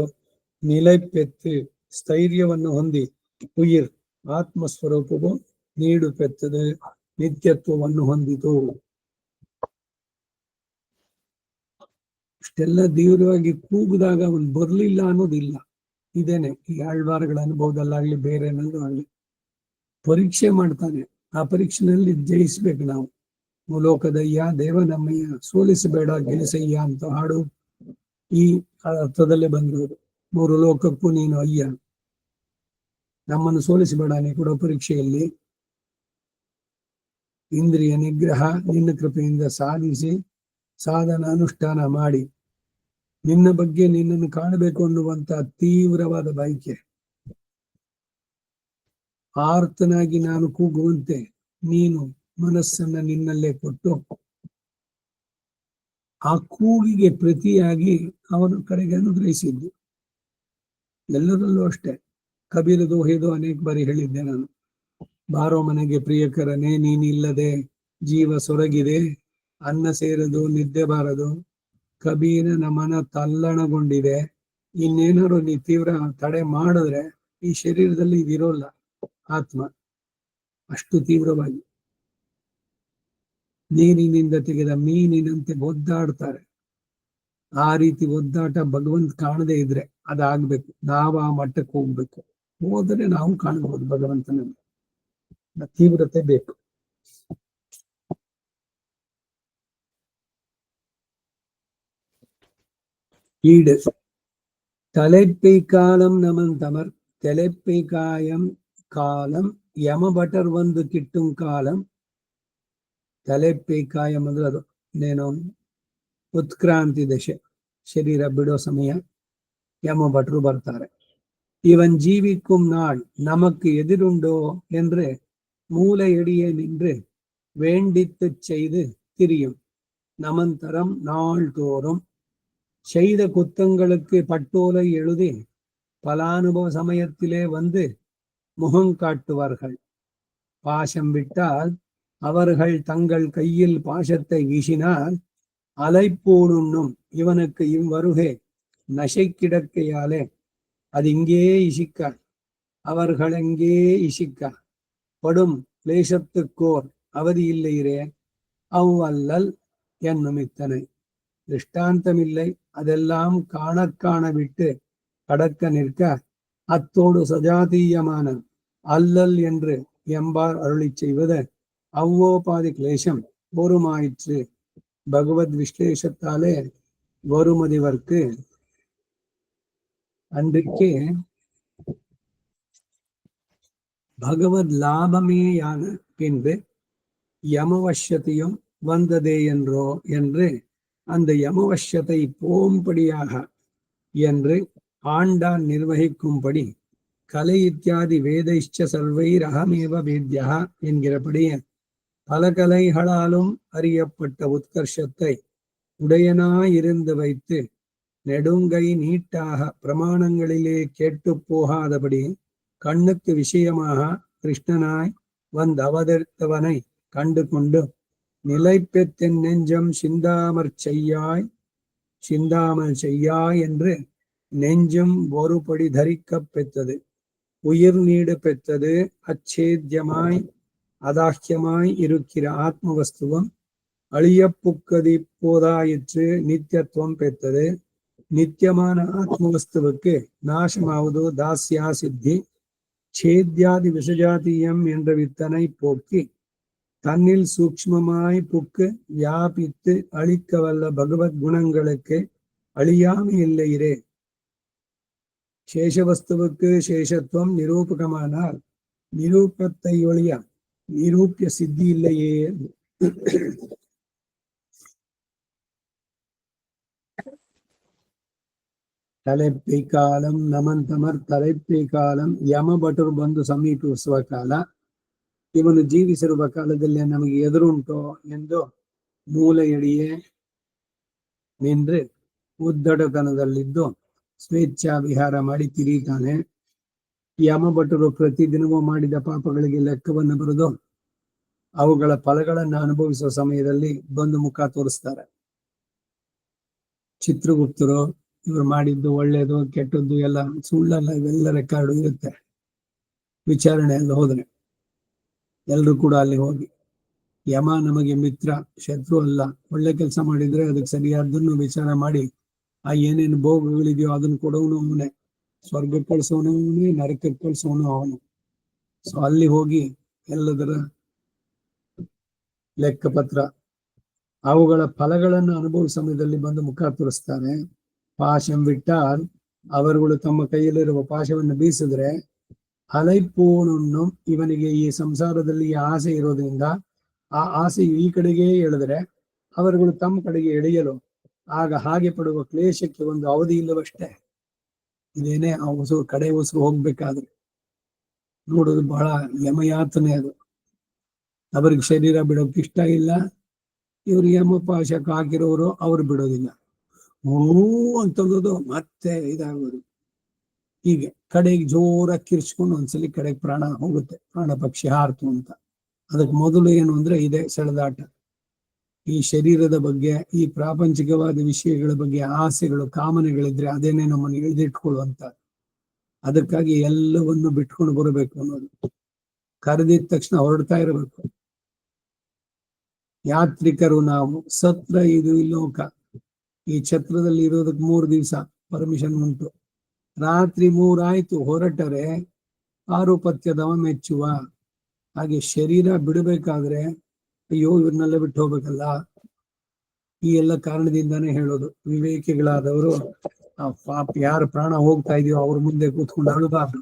ನಿಲೈಪೆತ್ತು ಸ್ಥೈರ್ಯವನ್ನು ಹೊಂದಿ ಉಯಿರ್ ಆತ್ಮಸ್ವರೂಪವು ನೀಡು ಪೆತ್ತದು ನಿತ್ಯತ್ವವನ್ನು ಹೊಂದಿತು. ಇಷ್ಟೆಲ್ಲ ತೀವ್ರವಾಗಿ ಕೂಗಿದಾಗ ಅವನು ಬರ್ಲಿಲ್ಲ ಅನ್ನೋದಿಲ್ಲ. ಇದೇನೆ ಈ ಆಳ್ವಾರಗಳ ಅನುಭವದಲ್ಲಾಗ್ಲಿ ಬೇರೆ ಏನಾದ್ರು ಆಗ್ಲಿ ಪರೀಕ್ಷೆ ಮಾಡ್ತಾನೆ. ಆ ಪರೀಕ್ಷೆನಲ್ಲಿ ಜಯಿಸ್ಬೇಕು ನಾವು. ಲೋಕದಯ್ಯ ದೇವನಮ್ಮಯ್ಯ ಸೋಲಿಸಬೇಡ ಗೆಲಿಸಯ್ಯ ಅಂತ ಹಾಡು ಈ ಅರ್ಥದಲ್ಲೇ ಬಂದಿರೋದು. 3 ಲೋಕಕ್ಕೂ ನೀನು ಅಯ್ಯ, ನಮ್ಮನ್ನು ಸೋಲಿಸಬೇಡ ನೀ ಕೊಡೋ ಪರೀಕ್ಷೆಯಲ್ಲಿ. ಇಂದ್ರಿಯ ನಿಗ್ರಹ ನಿನ್ನ ಕೃಪೆಯಿಂದ ಸಾಧಿಸಿ ಸಾಧನ ಅನುಷ್ಠಾನ ಮಾಡಿ ನಿನ್ನ ಬಗ್ಗೆ ನಿನ್ನನ್ನು ಕಾಣಬೇಕು ಅನ್ನುವಂತ ತೀವ್ರವಾದ ಬಯಕೆ, ಆರ್ತನಾಗಿ ನಾನು ಕೂಗುವಂತೆ ನೀನು ಮನಸ್ಸನ್ನ ನಿನ್ನಲ್ಲೇ ಕೊಟ್ಟು ಆ ಕೂಗಿಗೆ ಪ್ರತಿಯಾಗಿ ಅವನ ಕಡೆಗೆ ಅನುಗ್ರಹಿಸಿದ್ದು. ಎಲ್ಲರಲ್ಲೂ ಅಷ್ಟೇ. ಕಬೀರ ದೋಹೆದು ಅನೇಕ ಬಾರಿ ಹೇಳಿದ್ದೆ ನಾನು. ಬಾರೋ ಮನೆಗೆ ಪ್ರಿಯಕರನೇ ನೀನಿಲ್ಲದೆ ಜೀವ ಸೊರಗಿದೆ, ಅನ್ನ ಸೇರದು ನಿದ್ದೆ ಬಾರದು, ಕಬೀರನ ಮನ ತಲ್ಲಣಗೊಂಡಿದೆ. ಇನ್ನೇನಾದ್ರು ನೀ ತೀವ್ರ ತಡೆ ಮಾಡಿದ್ರೆ ಈ ಶರೀರದಲ್ಲಿ ಇದಿರೋಲ್ಲ ಆತ್ಮ. ಅಷ್ಟು ತೀವ್ರವಾಗಿ ನೀರಿನಿಂದ ತೆಗೆದ ಮೀನಿನಂತೆ ಒದ್ದಾಡ್ತಾರೆ. ಆ ರೀತಿ ಒದ್ದಾಟ ಭಗವಂತ ಕಾಣದೇ ಇದ್ರೆ ಅದಾಗ್ಬೇಕು. ನಾವು ಆ ಮಟ್ಟಕ್ಕೆ ಹೋಗ್ಬೇಕು. ಹೋದರೆ ನಾವು ಕಾಣಬಹುದು ಭಗವಂತನನ್ನು. ತೀವ್ರತೆ ಬೇಕು. ஈடு தலைப்பை காலம் நமந்தமர் தலைப்பை காயம் ಕಾಲಂ ಯಮಭಟರ್ ಒಂದು ಕಿಟ್ಟುಂ ಕಾಲಂ. ತಲೆಪ್ಪೈ ಕಾಯಂ ಅಂದ್ರೆ ಅದು ನೇನು ಉತ್ಕ್ರಾಂತಿ ದಶೆ, ಶರೀರ ಬಿಡೋ ಸಮಯ. ಯಮಭಟ್ರು ಬರ್ತಾರೆ. ಇವನ್ ಜೀವಿಕ್ಕುಂ ನಾಳ್ நமக்கு எதிருண்டோ என்று மூளையடியே நின்று வேண்டித்து செய்து திரியும் நமந்தரம் நாள் தோறும் செய்த குத்தங்களுக்கு பட்டோலை எழுதி பலானுபவ சமயத்திலே வந்து முகம் காட்டுவார்கள். பாசம் விட்டால் அவர்கள் தங்கள் கையில் பாசத்தை வீசினால் அலைப்போனும் இவனுக்கு இவ்வருகே நசை கிடக்கையாலே அது இங்கே இசிக்க அவர்கள் எங்கே இசிக்க படும் கிளேசத்துக்கோர் அவதி இல்லையிரே அவ்வல்லல் என்னும் இத்தனை திருஷ்டாந்தமில்லை. அதெல்லாம் காண விட்டு கடக்க நிற்க அத்தோடு சஜாதீயமான அல்லல் என்று எம்பார் அருளி செய்வது அவ்வோபாதி கிளேசம் ஒருமாயிற்று. பகவத் விஸ்லேஷத்தாலே வருமதிவர்க்கு அன்றைக்கே பகவத் லாபமேயான பின்பு யமவஷ்யத்தையும் வந்ததே என்றோ என்று அந்த யமவஷ்யத்தை போம்படியாக என்று ஆண்டான் நிர்வகிக்கும்படி கலை இத்தியாதி வேதைஷ்ட சர்வைர் அகமேவ வேத்யா என்கிறபடி பல கலைகளாலும் அறியப்பட்ட உத்கர்ஷத்தை உடையனாயிருந்து வைத்து நெடுங்கை நீட்டாக பிரமாணங்களிலே கேட்டு போகாதபடி கண்ணுக்கு விஷயமாக கிருஷ்ணனாய் வந்து அவதரித்தவனை கண்டு கொண்டு நிலை பெத்தென் நெஞ்சம் சிந்தாமல் செய்யாய் என்று நெஞ்சும் ஒருபடி தரிக்க பெற்றது. உயிர் நீடு பெற்றது. அச்சேத்தியமாய் அதாக்கியமாய் இருக்கிற ஆத்மவஸ்துவம் அழியப்புக்கதி போதாயிற்று. நித்தியத்துவம் பெற்றது. நித்தியமான ஆத்மவஸ்துவுக்கு நாசமாவது தாஸ்யா சித்தி சேத்யாதி விசஜாத்தியம் என்ற வித்தனை போக்கி தன்னில் சூக்ஷ்மமாய் புக்கு வியாபித்து அழிக்க வல்ல பகவத் குணங்களுக்கு அழியாமை இல்லையிரே. சேஷவஸ்துவுக்கு சேஷத்துவம் நிரூபகமானால் நிரூபத்தை ஒழிய நிரூபிய சித்தி இல்லையே. ತಲೆಪ್ಪಿ ಕಾಲಂ ನಮಂತಮರ್ ತಲೆಪ್ಪಿ ಕಾಲಂ ಯಮಭಟರು ಬಂದು ಸಮೀಪಿಸುವ ಕಾಲ, ಇವನು ಜೀವಿಸಿರುವ ಕಾಲದಲ್ಲಿ ನಮಗೆ ಎದುರುಂಟೋ ಎಂದು ಮೂಲೆಯಡಿಯೇ ನಿಂದ್ರೆ ಉದ್ದಡತನದಲ್ಲಿದ್ದು ಸ್ವೇಚ್ಛಾ ವಿಹಾರ ಮಾಡಿ ತಿರುಗಿತಾನೆ. ಯಮಭಟರು ಪ್ರತಿದಿನವೂ ಮಾಡಿದ ಪಾಪಗಳಿಗೆ ಲೆಕ್ಕವನ್ನು ಬರೆದು ಅವುಗಳ ಫಲಗಳನ್ನು ಅನುಭವಿಸುವ ಸಮಯದಲ್ಲಿ ಬಂದು ಮುಖ ತೋರಿಸ್ತಾರೆ. ಚಿತ್ರಗುಪ್ತರು ಇವರು ಮಾಡಿದ್ದು ಒಳ್ಳೇದು ಕೆಟ್ಟದ್ದು ಎಲ್ಲ ಸುಳ್ಳಲ್ಲ, ಇವೆಲ್ಲ ರೆಕಾರ್ಡು ಇರುತ್ತೆ. ವಿಚಾರಣೆ ಎಲ್ಲ ಹೋದ್ರೆ ಎಲ್ರು ಕೂಡ ಅಲ್ಲಿ ಹೋಗಿ ಯಮ ನಮಗೆ ಮಿತ್ರ, ಶತ್ರು ಅಲ್ಲ. ಒಳ್ಳೆ ಕೆಲಸ ಮಾಡಿದ್ರೆ ಅದಕ್ಕೆ ಸರಿಯಾದನ್ನು ವಿಚಾರ ಮಾಡಿ ಆ ಏನೇನು ಭೋಗಗಳಿದೆಯೋ ಅದನ್ನು ಕೊಡೋನು ಅವನೇ, ಸ್ವರ್ಗಕ್ಕೆ ಕಳಿಸೋನು ಅವನೇ, ನರಕಕ್ಕೆ ಕಳಿಸೋನು ಅವನು. ಸೊ ಅಲ್ಲಿ ಹೋಗಿ ಎಲ್ಲದರ ಲೆಕ್ಕಪತ್ರ ಅವುಗಳ ಫಲಗಳನ್ನು ಅನುಭವ ಸಮಯದಲ್ಲಿ ಬಂದು ಮುಖ ತೋರಿಸ್ತಾನೆ. ಪಾಶಂ ಬಿಟ್ಟಾಲ್ ಅವರುಗಳು ತಮ್ಮ ಕೈಯಲ್ಲಿರುವ ಪಾಶವನ್ನು ಬೀಸಿದ್ರೆ ಅಲೈಪೂಣನ್ನು ಇವನಿಗೆ ಈ ಸಂಸಾರದಲ್ಲಿ ಆಸೆ ಇರೋದ್ರಿಂದ ಆ ಆಸೆ ಈ ಕಡೆಗೆ ಎಳೆದ್ರೆ ಅವರುಗಳು ತಮ್ಮ ಕಡೆಗೆ ಎಳೆಯಲು ಆಗ ಹಾಗೆ ಪಡುವ ಕ್ಲೇಶಕ್ಕೆ ಒಂದು ಅವಧಿ ಇಲ್ಲವಷ್ಟೇ. ಇದೇನೇ ಆ ಉಸುರು ಕಡೆ ಉಸುರು ಹೋಗ್ಬೇಕಾದ್ರೆ ನೋಡೋದು ಬಹಳ ಯಮಯಾತನೆ. ಅದು ಅವ್ರಿಗೆ ಶರೀರ ಬಿಡೋಕೆ ಇಷ್ಟ ಇಲ್ಲ. ಇವ್ರು ಯಮಪಾಶಕ್ಕೆ ಹಾಕಿರೋರು ಅವ್ರು ಬಿಡೋದಿಲ್ಲ. ಅಂತಂದು ಮತ್ತೆ ಇದಾಗೋದು. ಹೀಗೆ ಕಡೆಗೆ ಜೋರಾಗಿ ಕಿರ್ಚ್ಕೊಂಡು ಒಂದ್ಸಲಿ ಕಡೆಗೆ ಪ್ರಾಣ ಹೋಗುತ್ತೆ, ಪ್ರಾಣ ಪಕ್ಷಿ ಹಾರ್ತು ಅಂತ. ಅದಕ್ಕೆ ಮೊದಲು ಏನು ಅಂದ್ರೆ ಇದೆ ಸೆಳೆದಾಟ. ಈ ಶರೀರದ ಬಗ್ಗೆ, ಈ ಪ್ರಾಪಂಚಿಕವಾದ ವಿಷಯಗಳ ಬಗ್ಗೆ ಆಸೆಗಳು, ಕಾಮನೆಗಳಿದ್ರೆ ಅದೇನೇ ನಮ್ಮನ್ನು ಹಿಡಿದಿಟ್ಕೊಳ್ಳುವಂತ. ಅದಕ್ಕಾಗಿ ಎಲ್ಲವನ್ನು ಬಿಟ್ಕೊಂಡು ಬರಬೇಕು ಅನ್ನೋದು. ಕರೆದಿದ್ದ ತಕ್ಷಣ ಹೊರಡ್ತಾ ಇರಬೇಕು. ಯಾತ್ರಿಕರು ನಾವು. ಸತ್ರ ಇದು ಈ ಲೋಕ. ಈ ಛತ್ರದಲ್ಲಿ ಇರೋದಕ್ಕೆ 3 ದಿವಸ ಪರ್ಮಿಷನ್ ಉಂಟು. ರಾತ್ರಿ 3 ಆಯ್ತು ಹೊರಟರೆ ಆರುಪತ್ಯದವ ಮೆಚ್ಚುವ. ಹಾಗೆ ಶರೀರ ಬಿಡಬೇಕಾದ್ರೆ ಅಯ್ಯೋ ಇವ್ರನ್ನೆಲ್ಲ ಬಿಟ್ಟು ಹೋಗ್ಬೇಕಲ್ಲ, ಈ ಎಲ್ಲ ಕಾರಣದಿಂದಾನೇ ಹೇಳೋದು. ವಿವೇಕಿಗಳಾದವರು ಆ ಪಾಪ ಯಾರ ಪ್ರಾಣ ಹೋಗ್ತಾ ಇದೆಯೋ ಅವ್ರ ಮುಂದೆ ಕೂತ್ಕೊಂಡು ಅಳಬಾರ್ದು.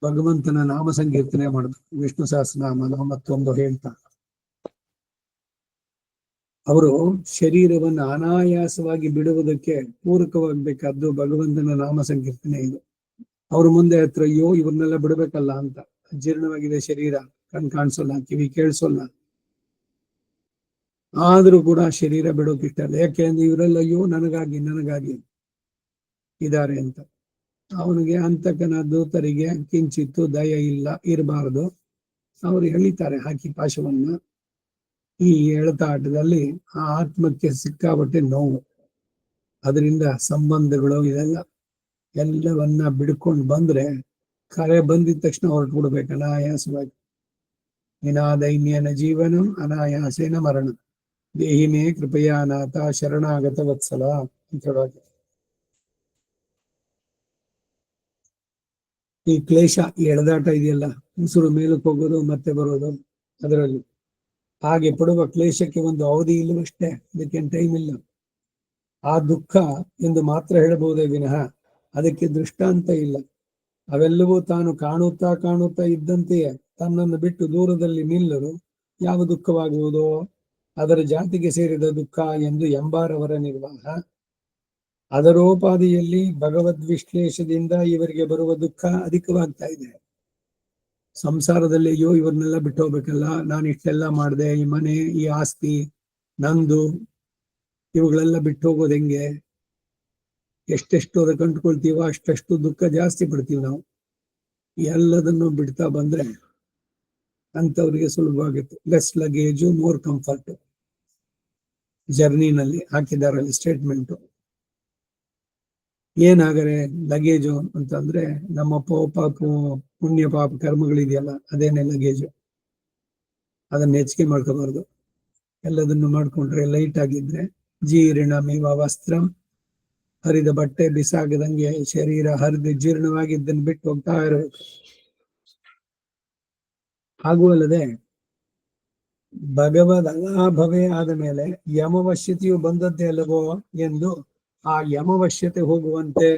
ಭಗವಂತನ ನಾಮ ಸಂಕೀರ್ತನೆ ಮಾಡಬೇಕು. ವಿಷ್ಣು ಸಹಸ್ರನಾಮ 41 ಹೇಳ್ತಾ ಅವರು ಶರೀರವನ್ನು ಅನಾಯಾಸವಾಗಿ ಬಿಡುವುದಕ್ಕೆ ಪೂರಕವಾಗಬೇಕಾದ್ದು ಭಗವಂತನ ನಾಮ ಸಂಕೀರ್ತನೆ. ಇದು ಅವ್ರ ಮುಂದೆ ಹತ್ರ ಅಯ್ಯೋ ಇವ್ರನ್ನೆಲ್ಲ ಬಿಡಬೇಕಲ್ಲ ಅಂತ. ಜೀರ್ಣವಾಗಿದೆ ಶರೀರ, ಕಣ್ ಕಾಣಿಸೋಲ್ಲ, ಕಿವಿ ಕೇಳಿಸೋಲ್ಲ, ಆದ್ರೂ ಕೂಡ ಶರೀರ ಬಿಡೋಕೆ ಇಷ್ಟ ಇಲ್ಲ. ಯಾಕೆ ಅಂದ್ರೆ ಇವರೆಲ್ಲ ಅಯ್ಯೋ ನನಗಾಗಿ ಇದ್ದಾರೆ ಅಂತ. ಅವನಿಗೆ ಅಂತಕನ ದೂತರಿಗೆ ಕಿಂಚಿತ್ತು ದಯ ಇಲ್ಲ, ಇರಬಾರದು. ಅವರು ಎಳಿತಾರೆ ಹಾಕಿ ಪಾಶವನ್ನ. ಈ ಎಳೆತಾಟದಲ್ಲಿ ಆ ಆತ್ಮಕ್ಕೆ ಸಿಕ್ಕಾಪಟ್ಟೆ ನೋವು. ಅದರಿಂದ ಸಂಬಂಧಗಳು ಇದೆಲ್ಲ ಎಲ್ಲವನ್ನ ಬಿಡ್ಕೊಂಡು ಬಂದ್ರೆ ಕರೆ ಬಂದಿದ ತಕ್ಷಣ ಹೊರಟು ಬಿಡ್ಬೇಕು ಅನಾಯಾಸವಾಗಿ. ವಿನಾದೈನ್ಯನ ಜೀವನಂ ಅನಾಯಾಸೇನ ಮರಣ, ದೇಹಿಮೇ ಕೃಪಯಾನಾಥ ಶರಣಾಗತ ವತ್ಸಲ ಅಂತ ಹೇಳುವಾಗ ಈ ಕ್ಲೇಶ, ಈ ಎಳೆದಾಟ ಇದೆಯಲ್ಲ, ಉಸಿರು ಮೇಲಕ್ಕೆ ಹೋಗೋದು ಮತ್ತೆ ಬರೋದು, ಅದರಲ್ಲಿ ಹಾಗೆ ಪಡುವ ಕ್ಲೇಶಕ್ಕೆ ಒಂದು ಅವಧಿ ಇಲ್ಲವಷ್ಟೇ, ಅದಕ್ಕೇನು ಟೈಮ್ ಇಲ್ಲ. ಆ ದುಃಖ ಎಂದು ಮಾತ್ರ ಹೇಳಬಹುದೇ ವಿನಃ ಅದಕ್ಕೆ ದೃಷ್ಟಾಂತ ಇಲ್ಲ. ಅವೆಲ್ಲವೂ ತಾನು ಕಾಣುತ್ತಾ ಇದ್ದಂತೆಯೇ ತನ್ನನ್ನು ಬಿಟ್ಟು ದೂರದಲ್ಲಿ ನಿಲ್ಲಲು ಯಾವ ದುಃಖವಾಗುವುದೋ ಅದರ ಜಾತಿಗೆ ಸೇರಿದ ದುಃಖ ಎಂದು ಎಂಬಾರವರ ನಿರ್ವಾಹ. ಅದರೋಪಾದಿಯಲ್ಲಿ ಭಗವದ್ ವಿಶ್ಲೇಷದಿಂದ ಇವರಿಗೆ ಬರುವ ದುಃಖ ಅಧಿಕವಾಗ್ತಾ ಇದೆ. ಸಂಸಾರದಲ್ಲಿ ಅಯ್ಯೋ ಇವ್ರನ್ನೆಲ್ಲ ಬಿಟ್ಟು ಹೋಗ್ಬೇಕಲ್ಲ, ನಾನು ಇಷ್ಟೆಲ್ಲ ಮಾಡಿದೆ, ಈ ಮನೆ, ಈ ಆಸ್ತಿ ನಂದು, ಇವುಗಳೆಲ್ಲ ಬಿಟ್ಟು ಹೋಗೋದು ಹೆಂಗೆ? ಎಷ್ಟೆಷ್ಟು ಅದ ಕಂಡುಕೊಳ್ತೀವೋ ಅಷ್ಟಷ್ಟು ದುಃಖ ಜಾಸ್ತಿ ಪಡ್ತೀವಿ ನಾವು. ಎಲ್ಲದನ್ನು ಬಿಡ್ತಾ ಬಂದ್ರೆ ಅಂತವ್ರಿಗೆ ಸುಲಭವಾಗುತ್ತೆ. ಲೆಸ್ ಲಗೇಜು ಮೋರ್ ಕಂಫರ್ಟ್ ಜರ್ನಿನಲ್ಲಿ ಹಾಕಿದಾರಲ್ಲಿ ಸ್ಟೇಟ್ಮೆಂಟು. ಏನಾಗರೆ ಲಗೇಜು ಅಂತಂದ್ರೆ ನಮ್ಮ ಪುಣ್ಯ ಪಾಪ ಕರ್ಮಗಳಿದೆಯಲ್ಲ, ಅದೇನೆ ಲಗೇಜು. ಅದನ್ನ ಹೆಚ್ಚಿಗೆ ಮಾಡ್ಕೋಬಾರ್ದು. ಎಲ್ಲದನ್ನು ಮಾಡ್ಕೊಂಡ್ರೆ ಲೈಟ್ ಆಗಿದ್ರೆ ಜೀರ್ಣಮಿವ ವಸ್ತ್ರಂ, ಹರಿದ ಬಟ್ಟೆ ಬಿಸಾಗದಂಗೆ ಶರೀರ ಹರಿದು ಜೀರ್ಣವಾಗಿದ್ದನ್ನು ಬಿಟ್ಟು ಹೋಗ್ತಾ ಇರಬೇಕು. ಹಾಗೂ ಅಲ್ಲದೆ ಭಗವದ್ ಅಲಾಭವೇ ಆದ ಮೇಲೆ ಯಮವಶ್ಯತೆಯು ಬಂದದ್ದೇ ಅಲ್ಲವೋ ಎಂದು ಆ ಯಮವಶ್ಯತೆ ಹೋಗುವಂತೆ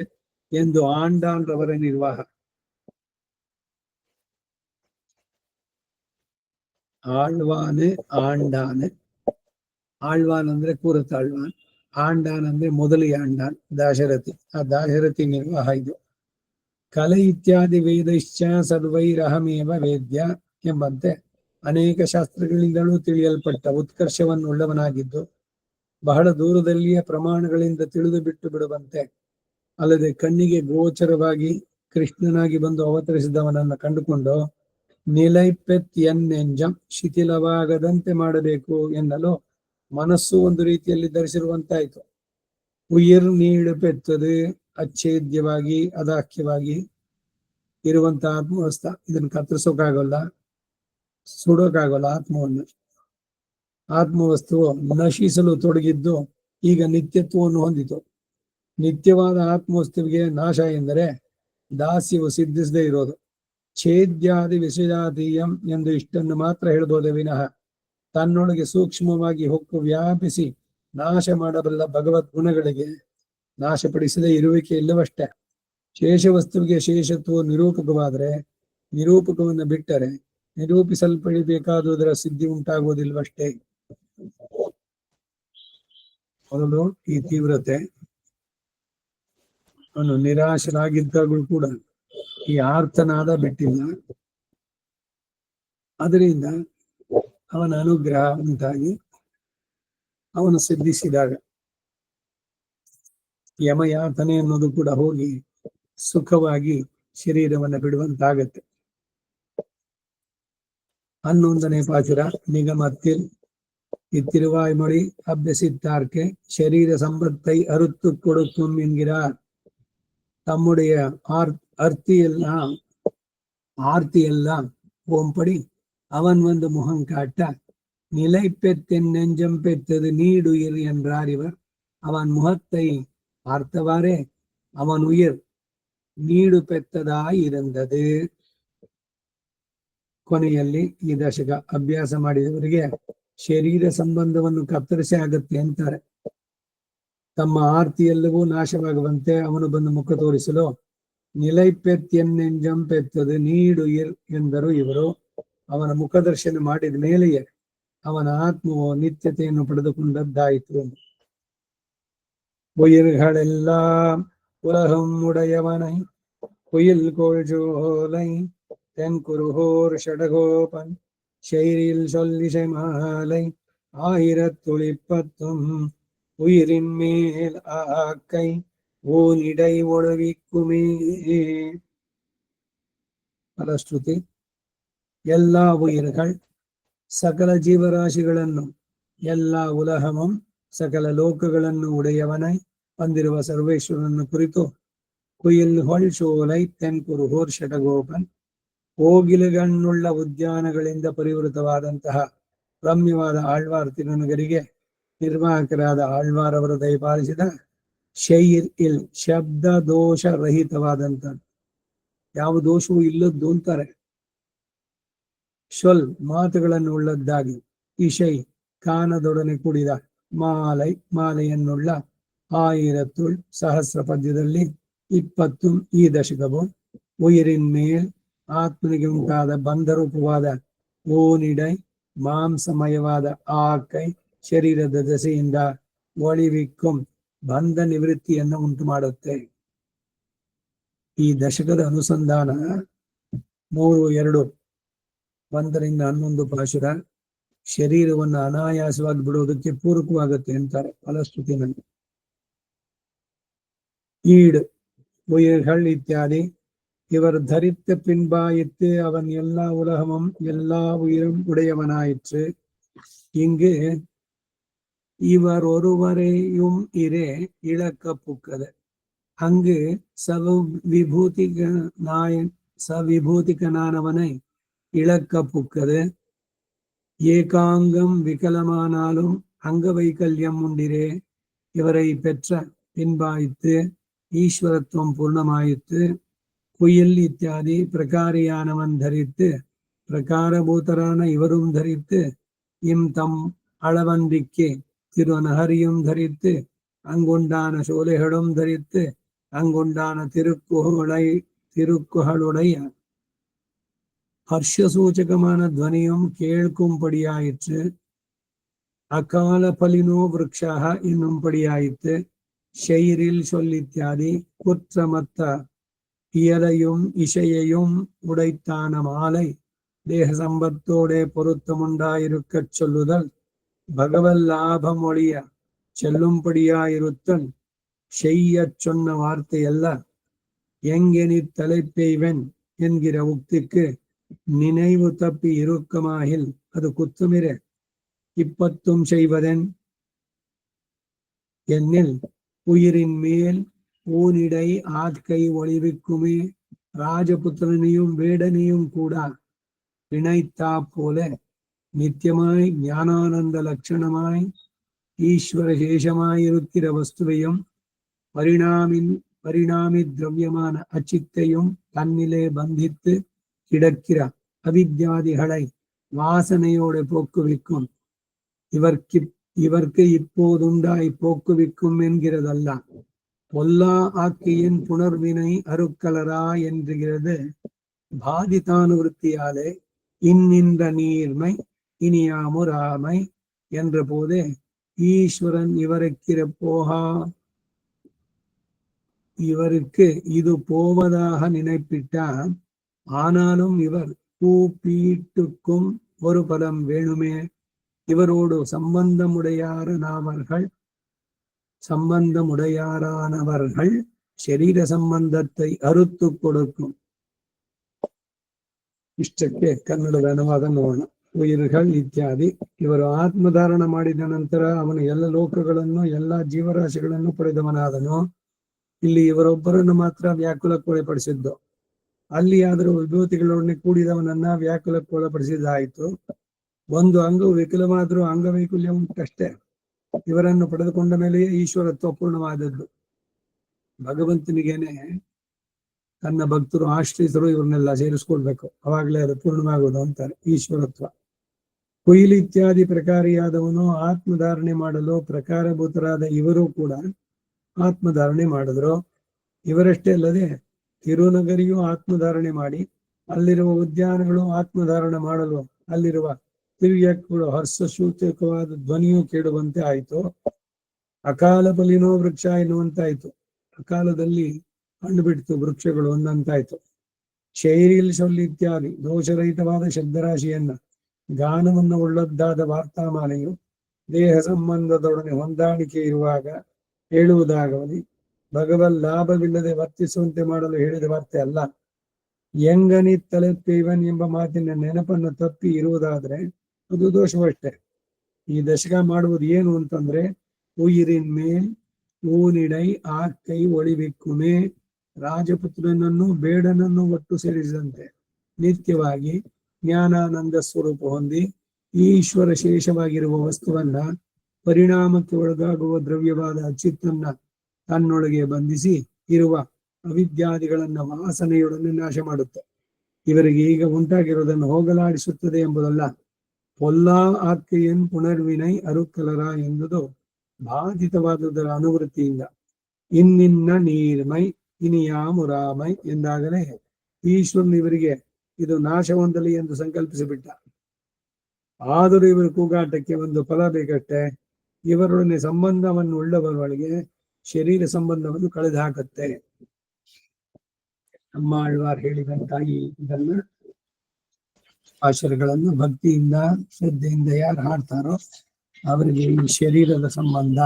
ಎಂದು ಆಂಡಾನ್ರವರ ನಿರ್ವಾಹ. ಆಳ್ವಾನೆ ಆಂಡಾನೆ. ಆಳ್ವಾನ್ ಅಂದ್ರೆ ಕೂರತಾಳ್ವಾನ್, ಆಂಡಾನ್ ಅಂದ್ರೆ ಮೊದಲಿಗೆ ಆಂಡಾನ್ ದಾಶರಥಿ. ಆ ದಾಶರಥಿ ನಿರ್ವಾಹ ಇದು. ಕಲೆ ಇತ್ಯಾದಿ ವೇದಶ್ಚ ಸರ್ವೈರಹಮೇವ ವೇದ್ಯ ಎಂಬಂತೆ ಅನೇಕ ಶಾಸ್ತ್ರಗಳಿಂದಲೂ ತಿಳಿಯಲ್ಪಟ್ಟ ಉತ್ಕರ್ಷವನ್ನು ಉಳ್ಳವನಾಗಿದ್ದು ಬಹಳ ದೂರದಲ್ಲಿಯೇ ಪ್ರಮಾಣಗಳಿಂದ ತಿಳಿದು ಬಿಟ್ಟು ಬಿಡುವಂತೆ, ಅಲ್ಲದೆ ಕಣ್ಣಿಗೆ ಗೋಚರವಾಗಿ ಕೃಷ್ಣನಾಗಿ ಬಂದು ಅವತರಿಸಿದವನನ್ನ ಕಂಡುಕೊಂಡು ನಿಲೈಪೆತ್ಯನ್ನೆಂಜಂ, ಶಿಥಿಲವಾಗದಂತೆ ಮಾಡಬೇಕು ಎನ್ನಲು ಮನಸ್ಸು ಒಂದು ರೀತಿಯಲ್ಲಿ ಧರಿಸಿರುವಂತಾಯ್ತು. ಉಯಿರ್ ನೀಡು ಪೆತ್ತದು, ಅಚ್ಛೇದ್ಯವಾಗಿ ಅದಾಖ್ಯವಾಗಿ ಇರುವಂತ ಆತ್ಮವಸ್ಥ. ಇದನ್ನು ಕತ್ತರಿಸೋಕಾಗಲ್ಲ, ಸುಡೋಕಾಗಲ್ಲ ಆತ್ಮವನ್ನು. ಆತ್ಮವಸ್ತುವು ನಶಿಸಲು ತೊಡಗಿದ್ದು ಈಗ ನಿತ್ಯತ್ವವನ್ನು ಹೊಂದಿತು. ನಿತ್ಯವಾದ ಆತ್ಮವಸ್ತುವಿಗೆ ನಾಶ ಎಂದರೆ ದಾಸ್ಯವು ಸಿದ್ಧಿಸದೇ ಇರೋದು. ಛೇದ್ಯಾದಿ ವಿಷಯಾತೀಯಂ ಎಂದು ಇಷ್ಟನ್ನು ಮಾತ್ರ ಹೇಳ್ಬೋದೇ ವಿನಃ ತನ್ನೊಳಗೆ ಸೂಕ್ಷ್ಮವಾಗಿ ಹೊಕ್ಕು ವ್ಯಾಪಿಸಿ ನಾಶ ಮಾಡಬಲ್ಲ ಭಗವದ್ ಗುಣಗಳಿಗೆ ನಾಶಪಡಿಸದೇ ಇರುವಿಕೆ ಇಲ್ಲವಷ್ಟೇ. ಶೇಷವಸ್ತುವಿಗೆ ಶೇಷತ್ವ ನಿರೂಪಕವಾದರೆ, ನಿರೂಪಕವನ್ನು ಬಿಟ್ಟರೆ ನಿರೂಪಿಸಲ್ಪಡಬೇಕಾದುದರ ಸಿದ್ಧಿ ಉಂಟಾಗುವುದಿಲ್ವಷ್ಟೇ. ಮೊದಲು ಈ ತೀವ್ರತೆ, ಅವನು ನಿರಾಶರಾಗಿದ್ದಾಗಲೂ ಕೂಡ ಈ ಆರ್ತನಾದ ಬಿಟ್ಟಿಲ್ಲ. ಅದರಿಂದ ಅವನ ಅನುಗ್ರಹ ಉಂಟಾಗಿ ಅವನು ಸಿದ್ಧಿಸಿದಾಗ ಯಮಯಾತನೆ ಅನ್ನೋದು ಕೂಡ ಹೋಗಿ ಸುಖವಾಗಿ ಶರೀರವನ್ನು ಬಿಡುವಂತಾಗತ್ತೆ. 11ನೇ ಪಾಚುರ ನಿಗಮத்தில் இத்திருவாய்மொழி அபியசித்தார்க்கு ಶರೀರ ಸಂಪತ್ತೈ ಅರುತ್ತು கொடுக்கும் என்கிறார். தம்முடைய ஆர்த்தியெல்லாம் ஓம்படி அவன் வந்து முகம் காட்ட நிலை பெத்தென் நெஞ்சம் பெத்தது நீடுயிர் என்றார் இவர். அவன் முகத்தை பார்த்தவாறே அவன் உயிர் ನೀಡು ಪೆತ್ತದಾಯಿ ಇರಂದದು. ಕೊನೆಯಲ್ಲಿ ಈ ದಶಕ ಅಭ್ಯಾಸ ಮಾಡಿದವರಿಗೆ ಶರೀರ ಸಂಬಂಧವನ್ನು ಕತ್ತರಿಸಿ ಆಗತ್ತೆ ಅಂತಾರೆ. ತಮ್ಮ ಆರ್ತಿಯೆಲ್ಲವೂ ನಾಶವಾಗುವಂತೆ ಅವನು ಬಂದು ಮುಖ ತೋರಿಸಲು ನಿಲೈಪೆತ್ಯನ್ನೆಂಜಂ ಪೆತ್ತದು ನೀಡು ಎಂದರು ಇವರು. ಅವನ ಮುಖದರ್ಶನ ಮಾಡಿದ ಮೇಲೆಯೇ ಅವನ ಆತ್ಮವು ನಿತ್ಯತೆಯನ್ನು ಪಡೆದುಕೊಂಡದ್ದಾಯಿತು. உயிர்களெல்ல உலகம் உடையவனை குயில் கோழ்ஜோலை தென்குருகோர் ஷடகோபன் ஷெய்ரில் சொல்லிசை மாலை 1010 உயிரின் மேல் ஆக்கை ಓ ನಿಡೈ ಒಳವಿಕ್ಕುಮೇ. ಫಲಶ್ರುತಿ. எல்லா உயிர்கள் சகல ஜீவராசிಗಳನ್ನು ಎಲ್ಲ ಉಲಹಮಂ ಸಕಲ ಲೋಕಗಳನ್ನು ಉಡೆಯವನಾய் ಹೊಂದಿರುವ ಸರ್ವೇಶ್ವರನನ್ನು ಕುರಿತು ಕುಯಿಲ್ ಹೊಳ್ ಶೋಲೈ ತೆನ್ಕುರು ಹೋರ್ ಶಟಗೋಪನ್ ಕೋಗಿಲೆಗಣ್ಣುಳ್ಳ ಉದ್ಯಾನಗಳಿಂದ ಪರಿವೃತವಾದಂತಹ ರಮ್ಯವಾದ ಆಳ್ವಾರ್ ತಿರುನಗರಿಗೆ ನಿರ್ವಾಹಕರಾದ ಆಳ್ವಾರ್ ಅವರು ದಯಪಾಲಿಸಿದ ಶೈರ್ ಇಲ್ ಶಬ್ದ ದೋಷ ರಹಿತವಾದಂತ, ಯಾವ ದೋಷವೂ ಇಲ್ಲದ್ದು ಅಂತಾರೆ. ಶೊಲ್ ಮಾತುಗಳನ್ನು ಉಳ್ಳದ್ದಾಗಿ, ಇಶೈ ಕಾನದೊಡನೆ ಕೂಡಿದ, ಮಾಲೈ ಮಾಲೆಯನ್ನುಳ್ಳ, ಆಯಿರತ್ತುಳ್ ಸಹಸ್ರ ಪದ್ಯದಲ್ಲಿ 20 ಈ ದಶಕವು, ಉಯಿರಿನ್ ಮೇಲ್ ಆತ್ಮನಿಗೆ ಉಂಟಾದ ಬಂಧರೂಪವಾದ ಓನಿಡೈ ಮಾಂಸಮಯವಾದ ಆಕೈ ಶರೀರದ ದಸೆಯಿಂದ ಒಳಿವಿಕ್ಕುಂ ಬಂಧ ನಿವೃತ್ತಿಯನ್ನು ಉಂಟು ಮಾಡುತ್ತೆ. ಈ ದಶಕದ ಅನುಸಂಧಾನ 3-2 1-11 ಪಾಶುರ ಶರೀರವನ್ನು ಅನಾಯಾಸವಾಗಿ ಬಿಡುವುದಕ್ಕೆ ಪೂರಕವಾಗುತ್ತೆ ಅಂತಾರೆ ಫಲಶ್ರುತಿನಲ್ಲಿ. ಈಡ್ உயிர்கள் இத்தியாதி இவர் தரித்த பின்பாயித்து அவன் எல்லா உலகமும் எல்லா உயிரும் உடையவனாயிற்று. இங்கு இவர் ஒருவரையும் இரே இழக்கப்புக்கது. அங்கு சவிபூதிகனானவனை இழக்கப்புக்கது. ஏகாங்கம் விகலமானாலும் அங்க வைக்கல்யம் உண்டிரே. இவரை பெற்ற பின்பாயித்து ஈஸ்வரத்துவம் பூர்ணமாயித்து. குயில் இத்தியாதி பிரகாரியானவன் தரித்து பிரகாரபூதரான இவரும் தரித்து இம் தம் அளவன்றிக்கே திருநகரியும் தரித்து அங்குண்டான சோலைகளும் தரித்து அங்குண்டான திருக்குகளுடைய ஹர்ஷசூச்சகமான துவனியும் கேட்கும்படியாயிற்று. அகால பலினோ விருட்சாக என்னும்படியாயிற்று. ஷெய்ரில் சொல்லித்தியாதி குற்றமத்த இயலையும் இசையையும் உடைத்தான மாலை தேக சம்பத்தோடே பொருத்தமுண்டாயிருக்கச் சொல்லுதல் பகவல் லாபம் ஒழிய செல்லும்படியாயிருத்தல் செய்யச் சொன்ன வார்த்தையல்ல. எங்கெனி தலைப்பெய்வன் என்கிற உக்திக்கு நினைவு தப்பி இருக்குமாகில் அது குத்துமிர. இப்பத்தும் செய்வதென் என்னில் உயிரின் மேல் ஊனிடை ஆட்கை ஒளிவிக்குமே. ராஜபுத்திரனையும் வேடனையும் கூட இணைத்தா போல நித்தியமாய் ஞானானந்த லட்சணமாய் ஈஸ்வர சேஷமாயிருக்கிற வஸ்துவையும் பரிணாமி திரவியமான அச்சித்தையும் தன்னிலே பந்தித்து கிடக்கிற அவித்யாதிகளை வாசனையோடு போக்குவிக்கும். இவர்க்கு இப்போதுண்டாய் போக்குவிக்கும் என்கிறதல்ல. பொல்லா ஆக்கியின் புனர்வினை அருக்கலரா என்கிறது பாதிதானுவருத்தியாலே இன்னின்ற நீர்மை இனியாமுராமை என்ற போதே ஈஸ்வரன் இவருக்கு இது போவதாக நினைப்பிட்டார். ஆனாலும் இவர் கூப்பீட்டுக்கும் ஒரு பலம் வேணுமே. இவரோடு சம்பந்தமுடையாரானவர்கள் ಶರೀರ ಸಂಬಂಧத்தை ಅರುತ್ತು ಕೊಡುಕು. ಇಷ್ಟಕ್ಕೆ ಕನ್ನಡದ ಅನುವಾದ ನೋಡೋಣ. ಉಯಿರ್ಗಳ್ ಇತ್ಯಾದಿ. ಇವರು ಆತ್ಮಧಾರಣ ಮಾಡಿದ ನಂತರ ಅವನು ಎಲ್ಲ ಲೋಕಗಳನ್ನು ಎಲ್ಲ ಜೀವರಾಶಿಗಳನ್ನು ಪಡೆದವನಾದನು. ಇಲ್ಲಿ ಇವರೊಬ್ಬರನ್ನು ಮಾತ್ರ ವ್ಯಾಕುಲಕ್ಕೊಳಪಡಿಸಿದ್ದು. ಅಲ್ಲಿ ಆದರೂ ವಿಭೂತಿಗಳೊಡನೆ ಕೂಡಿದವನನ್ನ ವ್ಯಾಕುಲಕ್ಕೊಳಪಡಿಸಿದ್ದಾಯಿತು. ಒಂದು ಅಂಗವು ವಿಕಲವಾದರೂ ಅಂಗವೈಕಲ್ಯ ಉಂಟಷ್ಟೇ. ಇವರನ್ನು ಪಡೆದುಕೊಂಡ ಮೇಲೆಯೇ ಈಶ್ವರತ್ವ ಪೂರ್ಣವಾದದ್ದು. ಭಗವಂತನಿಗೇನೆ ತನ್ನ ಭಕ್ತರು ಆಶ್ರಯಿಸರು ಇವ್ರನ್ನೆಲ್ಲ ಸೇರಿಸ್ಕೊಳ್ಬೇಕು, ಅವಾಗಲೇ ಅದು ಪೂರ್ಣವಾಗುವುದು ಅಂತಾರೆ ಈಶ್ವರತ್ವ. ಕುಯಿಲ್ ಇತ್ಯಾದಿ ಪ್ರಕಾರಿಯಾದವನು ಆತ್ಮಧಾರಣೆ ಮಾಡಲು ಪ್ರಕಾರಭೂತರಾದ ಇವರು ಕೂಡ ಆತ್ಮಧಾರಣೆ ಮಾಡಿದ್ರು. ಇವರಷ್ಟೇ ಅಲ್ಲದೆ ತಿರುನಗರಿಯು ಆತ್ಮಧಾರಣೆ ಮಾಡಿ ಅಲ್ಲಿರುವ ಉದ್ಯಾನಗಳು ಆತ್ಮಧಾರಣೆ ಮಾಡಲು ಅಲ್ಲಿರುವ ದಿವ್ಯಕ್ಕಳು ಹರ್ಷಸೂಚಕವಾದ ಧ್ವನಿಯು ಕೇಳುವಂತೆ ಆಯಿತು. ಅಕಾಲ ಬಲಿನೋ ವೃಕ್ಷ ಎನ್ನುವಂತಾಯ್ತು. ಅಕಾಲದಲ್ಲಿ ಹಣ್ಣು ಬಿಡ್ತು ವೃಕ್ಷಗಳು ಒಂದಂತಾಯ್ತು. ಶೈರಿಲ್ ಇತ್ಯಾದಿ ದೋಷರಹಿತವಾದ ಶಬ್ದರಾಶಿಯನ್ನ ಗಾನವನ್ನು ಉಳ್ಳದ್ದಾದ ವಾರ್ತಾಮಾಲೆಯು ದೇಹ ಸಂಬಂಧದೊಡನೆ ಹೊಂದಾಣಿಕೆ ಇರುವಾಗ ಹೇಳುವುದಾಗಲಿ ಭಗವನ್ ಲಾಭವಿಲ್ಲದೆ ವರ್ತಿಸುವಂತೆ ಮಾಡಲು ಹೇಳಿದ ವಾರ್ತೆ ಅಲ್ಲ. ಎಂಗನಿ ತಲೆಪೇವನ್ ಎಂಬ ಮಾತಿನ ನೆನಪನ್ನು ತಪ್ಪಿ ಇರುವುದಾದ್ರೆ ಅದು ದೋಷವಷ್ಟೇ. ಈ ದಶಕ ಮಾಡುವುದು ಏನು ಅಂತಂದ್ರೆ, ಉಯಿರಿನ್ ಮೇಲ್ ಊನಿಡೈ ಆಕೈ ಒಳಿಬಿಕ್ಕುಮೆ, ರಾಜಪುತ್ರನನ್ನು ಬೇಡನನ್ನು ಒಟ್ಟು ಸೇರಿಸಿದಂತೆ ನಿತ್ಯವಾಗಿ ಜ್ಞಾನಾನಂದ ಸ್ವರೂಪ ಹೊಂದಿ ಈಶ್ವರ ಶೇಷವಾಗಿರುವ ವಸ್ತುವನ್ನ ಪರಿಣಾಮಕ್ಕೆ ಒಳಗಾಗುವ ದ್ರವ್ಯವಾದ ಚಿತ್ತನ್ನ ತನ್ನೊಳಗೆ ಬಂಧಿಸಿ ಇರುವ ಅವಿದ್ಯಾದಿಗಳನ್ನ ವಾಸನೆಯೊಡನೆ ನಾಶ ಮಾಡುತ್ತೆ. ಇವರಿಗೆ ಈಗ ಉಂಟಾಗಿರುವುದನ್ನು ಹೋಗಲಾಡಿಸುತ್ತದೆ ಎಂಬುದಲ್ಲ. ಪೊಲ್ಲಾ ಆಕೆಯನ್ ಪುನರ್ವಿನೈ ಅರುಕಲರ ಎಂಬುದು ಬಾಧಿತವಾದುದರ ಅನುವೃತ್ತಿಯಿಂದ ಇನ್ನಿನ್ನ ನೀರ್ಮೈ ಇನಿಯಾಮುರಾಮೈ ಎಂದಾಗಲೇ ಈಶ್ವರನು ಇವರಿಗೆ ಇದು ನಾಶ ಹೊಂದಲಿ ಎಂದು ಸಂಕಲ್ಪಿಸಿಬಿಟ್ಟ. ಆದರೂ ಇವರ ಕೂಗಾಟಕ್ಕೆ ಒಂದು ಫಲ ಬೇಕಷ್ಟೆ. ಇವರೊಡನೆ ಸಂಬಂಧವನ್ನು ಉಳ್ಳವರೊಳಗೆ ಶರೀರ ಸಂಬಂಧವನ್ನು ಕಳೆದು ಹಾಕುತ್ತೆ. ನಮ್ಮ ಆಳ್ವಾರ್ ಹೇಳಿದಂತ ಇದನ್ನ ಆಶರಗಳನ್ನು ಭಕ್ತಿಯಿಂದ ಶ್ರದ್ಧೆಯಿಂದ ಯಾರು ಹಾಡ್ತಾರೋ ಅವರಿಗೆ ಈ ಶರೀರದ ಸಂಬಂಧ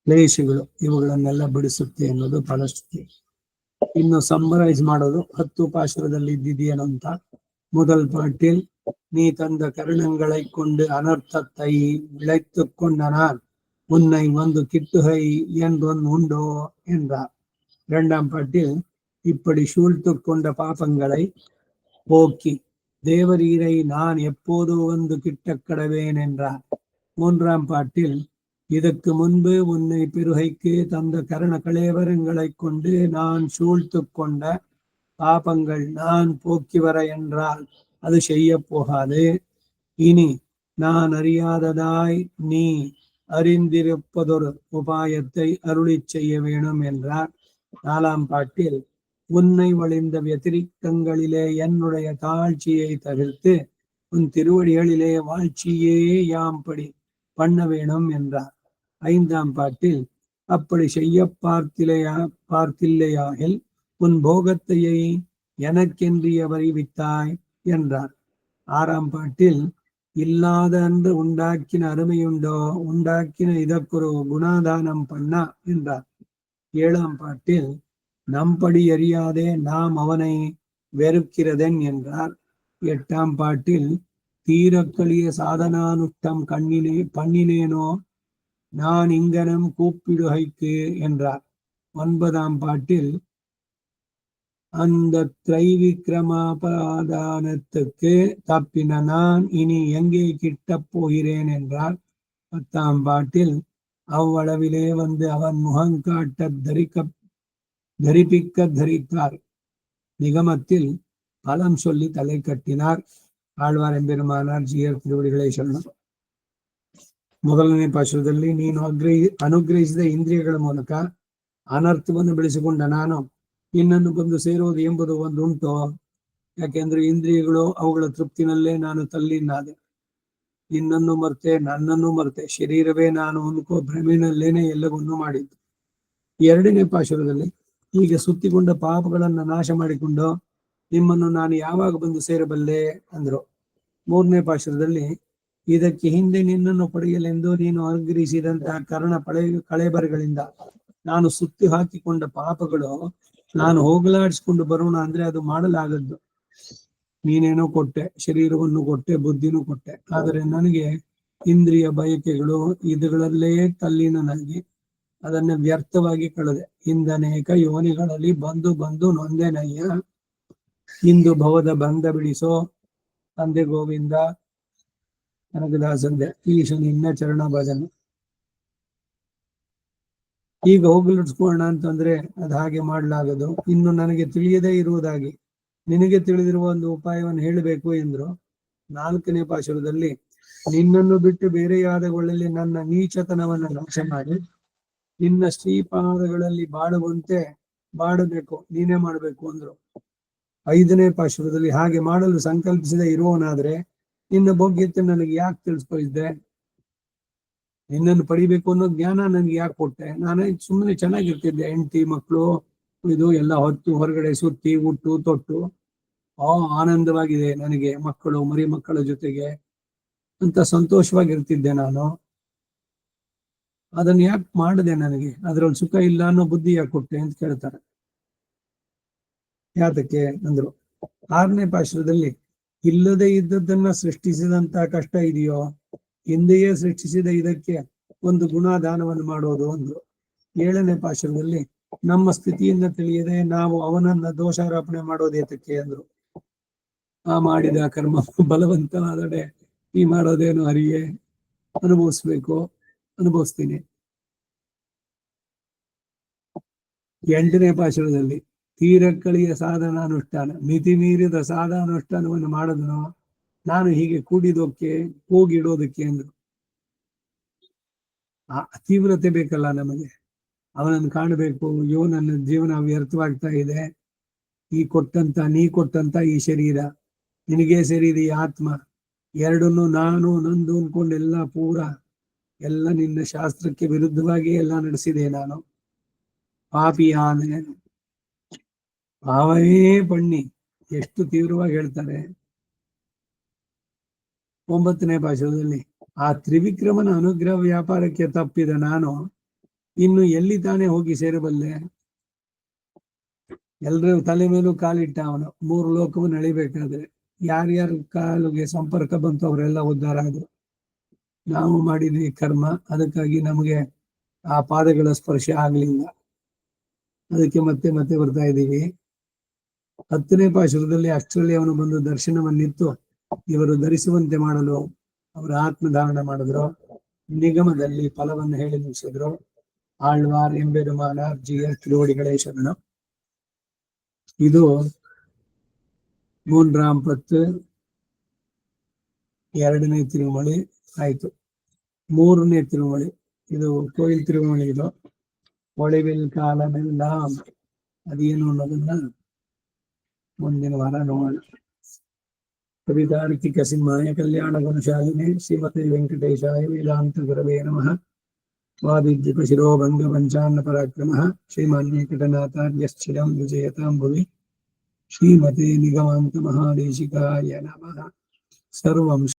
ಕ್ಲೇಶಗಳು ಇವುಗಳನ್ನೆಲ್ಲ ಬಿಡಿಸುತ್ತೆ ಅನ್ನೋದು ಫಲಶ್ರುತಿ. ಇನ್ನು ಸಮ್ಮರೈಸ್ ಮಾಡೋದು 10 ಪಾಶುರದಲ್ಲಿ ಇದ್ದಿದೆಯೇನೋ ಅಂತ. முதல் பாட்டில் நீ தந்த கருணங்களை கொண்டு அனர்த்தத்தை விளைத்துக் கொண்டனான் உன்னை வந்து கிட்டுகை என்றொன் உண்டோ என்றார். 2ஆம் பாட்டில் இப்படி சூழ்த்து கொண்ட பாபங்களை போக்கி தேவரீரை நான் எப்போது வந்து கிட்டக் கடவேன் என்றார். 3ஆம் பாட்டில் இதற்கு முன்பு உன்னை பெருகைக்கு தந்த கருண கலேவரங்களை கொண்டு நான் சூழ்த்து கொண்ட பாபங்கள் நான் போக்கி வர என்றால் அது செய்ய போகாது. இனி நான் அறியாததாய் நீ அறிந்திருப்பதொரு உபாயத்தை அருளி செய்ய வேணும் என்றார். 4ஆம் பாட்டில் உன்னை வழிந்த வத்திரிக்தங்களிலே என்னுடைய தாழ்ச்சியை தவிர்த்து உன் திருவடிகளிலே வாழ்ச்சியே யாம்படி பண்ண வேணும் என்றார். 5ஆம் பாட்டில் அப்படி செய்ய பார்த்தில்லையாகில் உன் போகத்தையை எனக்கென்று அறிவித்தாய் என்றார். 6ஆம் பாட்டில் இல்லாத அன்று உண்டாக்கின அருமையுண்டோ, உண்டாக்கின இதற்கொரு குணாதானம் பண்ணா என்றார். 7ஆம் பாட்டில் நம்படி அறியாதே நாம் அவனை வெறுக்கிறதென் என்றார். 8ஆம் பாட்டில் தீரக்களிய சாதனானுஷ்டம் பண்ணினேனோ நான் இங்கனம் கூப்பிடுகைக்கு என்றார். 9ஆம் பாட்டில் அந்த திரைவிக்ரமாபதானத்துக்கு தப்பின நான் இனி எங்கே கிட்டப் போகிறேன் என்றார். 10ஆம் பாட்டில் அவ்வளவிலே வந்து அவன் முகங்காட்ட தரிப்பிக்க தரித்தார். நிகமத்தில் பலம் சொல்லி தலை கட்டினார். ಆಳ್ವಾರ್ ಎಂಬೆರುಮಾನಾರ್ ಜಿಯರ್ ತಿರುವಡಿಗಳೇ ಶರಣ. ಮೊದಲನೇ ಪಾಶುರದಲ್ಲಿ ನೀನು ಅನುಗ್ರಹಿಸಿದ ಇಂದ್ರಿಯಗಳ ಮೂಲಕ ಅನರ್ಥವನ್ನು ಬೆಳೆಸಿಕೊಂಡ ನಾನು ನಿನ್ನನ್ನು ಬಂದು ಸೇರುವುದು ಎಂಬುದು ಒಂದು ಉಂಟು. ಯಾಕೆಂದ್ರೆ ಇಂದ್ರಿಯಗಳು ಅವುಗಳ ತೃಪ್ತಿನಲ್ಲೇ ನಾನು ತಲ್ಲೀನಾದೆ. ನಿನ್ನನ್ನು ಮರ್ತೆ, ನನ್ನನ್ನು ಮರ್ತೆ, ಶರೀರವೇ ನಾನು ಅನ್ಕೋ ಭ್ರಮೆನಲ್ಲೇನೆ ಎಲ್ಲವನ್ನೂ ಮಾಡಿದ್ದು. 2ನೇ ಪಾಶುರದಲ್ಲಿ ಹೀಗೆ ಸುತ್ತಿಕೊಂಡ ಪಾಪಗಳನ್ನ ನಾಶ ಮಾಡಿಕೊಂಡು ನಿಮ್ಮನ್ನು ನಾನು ಯಾವಾಗ ಬಂದು ಸೇರಬಲ್ಲೆ ಅಂದ್ರು. 3ನೇ ಪಾಶುರದಲ್ಲಿ ಇದಕ್ಕೆ ಹಿಂದೆ ನಿನ್ನನ್ನು ಪಡೆಯಲೆಂದು ನೀನು ಅನುಗ್ರಹಿಸಿದಂತಹ ಕಳೆಬರಗಳಿಂದ ನಾನು ಸುತ್ತಿ ಹಾಕಿಕೊಂಡ ಪಾಪಗಳು ನಾನು ಹೋಗಲಾಡಿಸ್ಕೊಂಡು ಬರೋಣ ಅಂದ್ರೆ ಅದು ಮಾಡಲಾಗದ್ದು. ನೀನೇನೋ ಕೊಟ್ಟೆ, ಶರೀರವನ್ನು ಕೊಟ್ಟೆ, ಬುದ್ಧಿನೂ ಕೊಟ್ಟೆ, ಆದರೆ ನನಗೆ ಇಂದ್ರಿಯ ಬಯಕೆಗಳು ಇದುಗಳಲ್ಲೇ ತಲ್ಲೀನಾಗಿ ಅದನ್ನ ವ್ಯರ್ಥವಾಗಿ ಕಳೆದೆ. ಇಂದನೇಕ ಯೋನಿಗಳಲ್ಲಿ ಬಂದು ಬಂದು ನೊಂದೆನಯ್ಯ, ಇಂದು ಭವದ ಬಂದ ಬಿಡಿಸೋ ತಂದೆ ಗೋವಿಂದ ಕನಕದಾಸಂದೆ ಈಶ ನಿನ್ನ ಚರಣ ಭಜನ. ಈಗ ಹೋಗಲಿಡ್ಸ್ಕೊಳ್ಳೋಣ ಅಂತಂದ್ರೆ ಅದು ಹಾಗೆ ಮಾಡಲಾಗದು. ಇನ್ನು ನನಗೆ ತಿಳಿಯದೇ ಇರುವುದಾಗಿ ನಿನಗೆ ತಿಳಿದಿರುವ ಒಂದು ಉಪಾಯವನ್ನು ಹೇಳಬೇಕು ಎಂದ್ರು. 4ನೇ ಪಾಶುರದಲ್ಲಿ ನಿನ್ನನ್ನು ಬಿಟ್ಟು ಬೇರೆಯಾದಗಳಲ್ಲಿ ನನ್ನ ನೀಚತನವನ್ನು ನಾಶ ಮಾಡಿ ನಿನ್ನ ಶ್ರೀಪಾದಗಳಲ್ಲಿ ಬಾಳುವಂತೆ ಬಾಡಬೇಕು, ನೀನೇ ಮಾಡಬೇಕು ಅಂದ್ರು. 5ನೇ ಪಾಶುರದಲ್ಲಿ ಹಾಗೆ ಮಾಡಲು ಸಂಕಲ್ಪಿಸದೆ ಇರುವವನಾದ್ರೆ ನಿನ್ನ ಭೋಗ್ಯತೆ ನನಗೆ ಯಾಕೆ ತಿಳಿಸ್ಕೊಳಿದ್ದೆ, ನಿನ್ನನ್ನು ಪಡಿಬೇಕು ಅನ್ನೋ ಜ್ಞಾನ ನನಗೆ ಯಾಕೆ ಕೊಟ್ಟೆ, ನಾನೇ ಸುಮ್ಮನೆ ಚೆನ್ನಾಗಿರ್ತಿದ್ದೆ, ಹೆಂಡತಿ ಮಕ್ಕಳು ಇದು ಎಲ್ಲ ಹೊತ್ತು ಹೊರಗಡೆ ಸುತ್ತಿ ಉಟ್ಟು ತೊಟ್ಟು ಆನಂದವಾಗಿದೆ ನನಗೆ, ಮಕ್ಕಳು ಮರಿ ಮಕ್ಕಳ ಜೊತೆಗೆ ಅಂತ ಸಂತೋಷವಾಗಿರ್ತಿದ್ದೆ ನಾನು. ಅದನ್ನ ಯಾಕೆ ಮಾಡಿದೆ, ನನಗೆ ಅದ್ರಲ್ಲಿ ಸುಖ ಇಲ್ಲ ಅನ್ನೋ ಬುದ್ಧಿ ಯಾಕೆ ಕೊಟ್ಟೆ ಅಂತ ಕೇಳ್ತಾರೆ. ಯಾತಕ್ಕೆ ಅಂದ್ರು. 6ನೇ ಪಾಶುರದಲ್ಲಿ ಇಲ್ಲದೆ ಇದ್ದದ್ದನ್ನ ಸೃಷ್ಟಿಸಿದಂತ ಕಷ್ಟ ಇದೆಯೋ, ಹಿಂದೆಯೇ ಸೃಷ್ಟಿಸಿದ ಇದಕ್ಕೆ ಒಂದು ಗುಣಾದಾನವನ್ನು ಮಾಡೋದು ಅಂದ್ರು. 7ನೇ ಪಾಶುರದಲ್ಲಿ ನಮ್ಮ ಸ್ಥಿತಿಯಿಂದ ತಿಳಿಯದೆ ನಾವು ಅವನನ್ನ ದೋಷಾರೋಪಣೆ ಮಾಡೋದೇತಕ್ಕೆ ಅಂದ್ರು. ಆ ಮಾಡಿದ ಕರ್ಮ ಬಲವಂತನಾದಡೆ ಈ ಮಾಡೋದೇನು ಅರಿಯೇ, ಅನುಭವಿಸ್ಬೇಕು, ಅನುಭವಿಸ್ತೀನಿ. 8ನೇ ಪಾಶುರದಲ್ಲಿ ತೀರಕ್ಕಳಿಯ ಸಾಧನಾನುಷ್ಠಾನ, ಮಿತಿ ಮೀರಿದ ಸಾಧನಾನುಷ್ಠಾನವನ್ನು ಮಾಡಿದ್ನೋ ನಾನು ಹೀಗೆ ಕೂಡಿದೋಕೆ ಹೋಗಿಡೋದಕ್ಕೆ ಅಂದ್ರು. ಆ ತೀವ್ರತೆ ಬೇಕಲ್ಲ ನಮಗೆ, ಅವನನ್ನು ಕಾಣಬೇಕು. ನನ್ನ ಜೀವನ ವ್ಯರ್ಥವಾಗ್ತಾ ಇದೆ, ನೀ ಕೊಟ್ಟಂತ ಈ ಶರೀರ, ನಿನಗೆ ಸೇರಿದ ಈ ಆತ್ಮ, ಎರಡನ್ನು ನಾನು ನಂದು ಅನ್ಕೊಂಡೆಲ್ಲ ಪೂರ ಎಲ್ಲ ನಿನ್ನ ಶಾಸ್ತ್ರಕ್ಕೆ ವಿರುದ್ಧವಾಗಿ ಎಲ್ಲ ನಡೆಸಿದೆ. ನಾನು ಪಾಪಿಯಾನೆ, ಪಾವನೇ ಪಣ್ಣಿ, ಎಷ್ಟು ತೀವ್ರವಾಗಿ ಹೇಳ್ತಾರೆ. 9ನೇ ಪಾಶುರದಲ್ಲಿ ಆ ತ್ರಿವಿಕ್ರಮನ ಅನುಗ್ರಹ ವ್ಯಾಪಾರಕ್ಕೆ ತಪ್ಪಿದ ನಾನು ಇನ್ನು ಎಲ್ಲಿ ತಾನೇ ಹೋಗಿ ಸೇರಬಲ್ಲೆ? ಎಲ್ರ ತಲೆ ಮೇಲೂ ಕಾಲಿಟ್ಟ ಅವನು. 3 ಲೋಕವನ್ನು ಅಳಿಬೇಕಾದ್ರೆ ಯಾರ್ಯಾರ ಕಾಲಿಗೆ ಸಂಪರ್ಕ ಬಂತು ಅವರೆಲ್ಲ ಉದ್ಧಾರ ಆದ್ರು. ನಾವು ಮಾಡಿದ್ವಿ ಕರ್ಮ, ಅದಕ್ಕಾಗಿ ನಮಗೆ ಆ ಪಾದಗಳ ಸ್ಪರ್ಶ ಆಗ್ಲಿಲ್ಲ, ಅದಕ್ಕೆ ಮತ್ತೆ ಮತ್ತೆ ಬರ್ತಾ ಇದ್ದೀವಿ. 10ನೇ ಪಾಶುರದಲ್ಲಿ ಅಷ್ಟರಲ್ಲಿ ಅವನು ಬಂದು ದರ್ಶನವನ್ನಿತ್ತು ಇವರು ಧರಿಸುವಂತೆ ಮಾಡಲು ಅವರ ಆತ್ಮಧಾರಣ ಮಾಡಿದ್ರು. ನಿಗಮದಲ್ಲಿ ಫಲವನ್ನು ಹೇಳಿ ಮುಗಿಸಿದ್ರು. ಆಳ್ವಾರ್ ಎಂಬೆರುಮಾನ ಜಿಯ ತಿರುವಡಿಗಳೇ ಶರಣ. ಇದು 3 2ನೇ ತಿರುಮಳಿ ಆಯ್ತು. 3ನೇ ತಿರುಮಳಿ ಇದು ಕೋಯಿಲ್ ತಿರುಮಳಿ. ಇದು ಒಳಿವಿಲ್ ಕಾಲಮೆಲ್ಲ ಅದೇನು ಅನ್ನೋದನ್ನ ಮುಂದಿನ ವಾರ ನೋಡೋಣ. ಕವಿತಾರ್ಕಿಕ ಸಿಂಹಾಯ ಕಲ್ಯಾಣ ಗುಣಶಾಲಿನೇ ಶ್ರೀಮತಿ ವೆಂಕಟೇಶಾಯ ವೇದಾಂತ ಗುರವೇ ನಮಃ. ವಾದಿದ್ಯುತ ಶಿರೋಭಂಗ ಪಂಚಾನ್ನ ಪರಾಕ್ರಮಃ ಶ್ರೀಮಾನ್ ವೆಂಕಟನಾಥಾರ್ಯಶ್ಚಿರಂ ವಿಜಯತಾಂ ಭುವಿ. ಶ್ರೀಮತಿ ನಿಗಮಾಂತ ಮಹಾದೇಶಿಕಾಯ ನಮಃ. ಸರ್ವಂ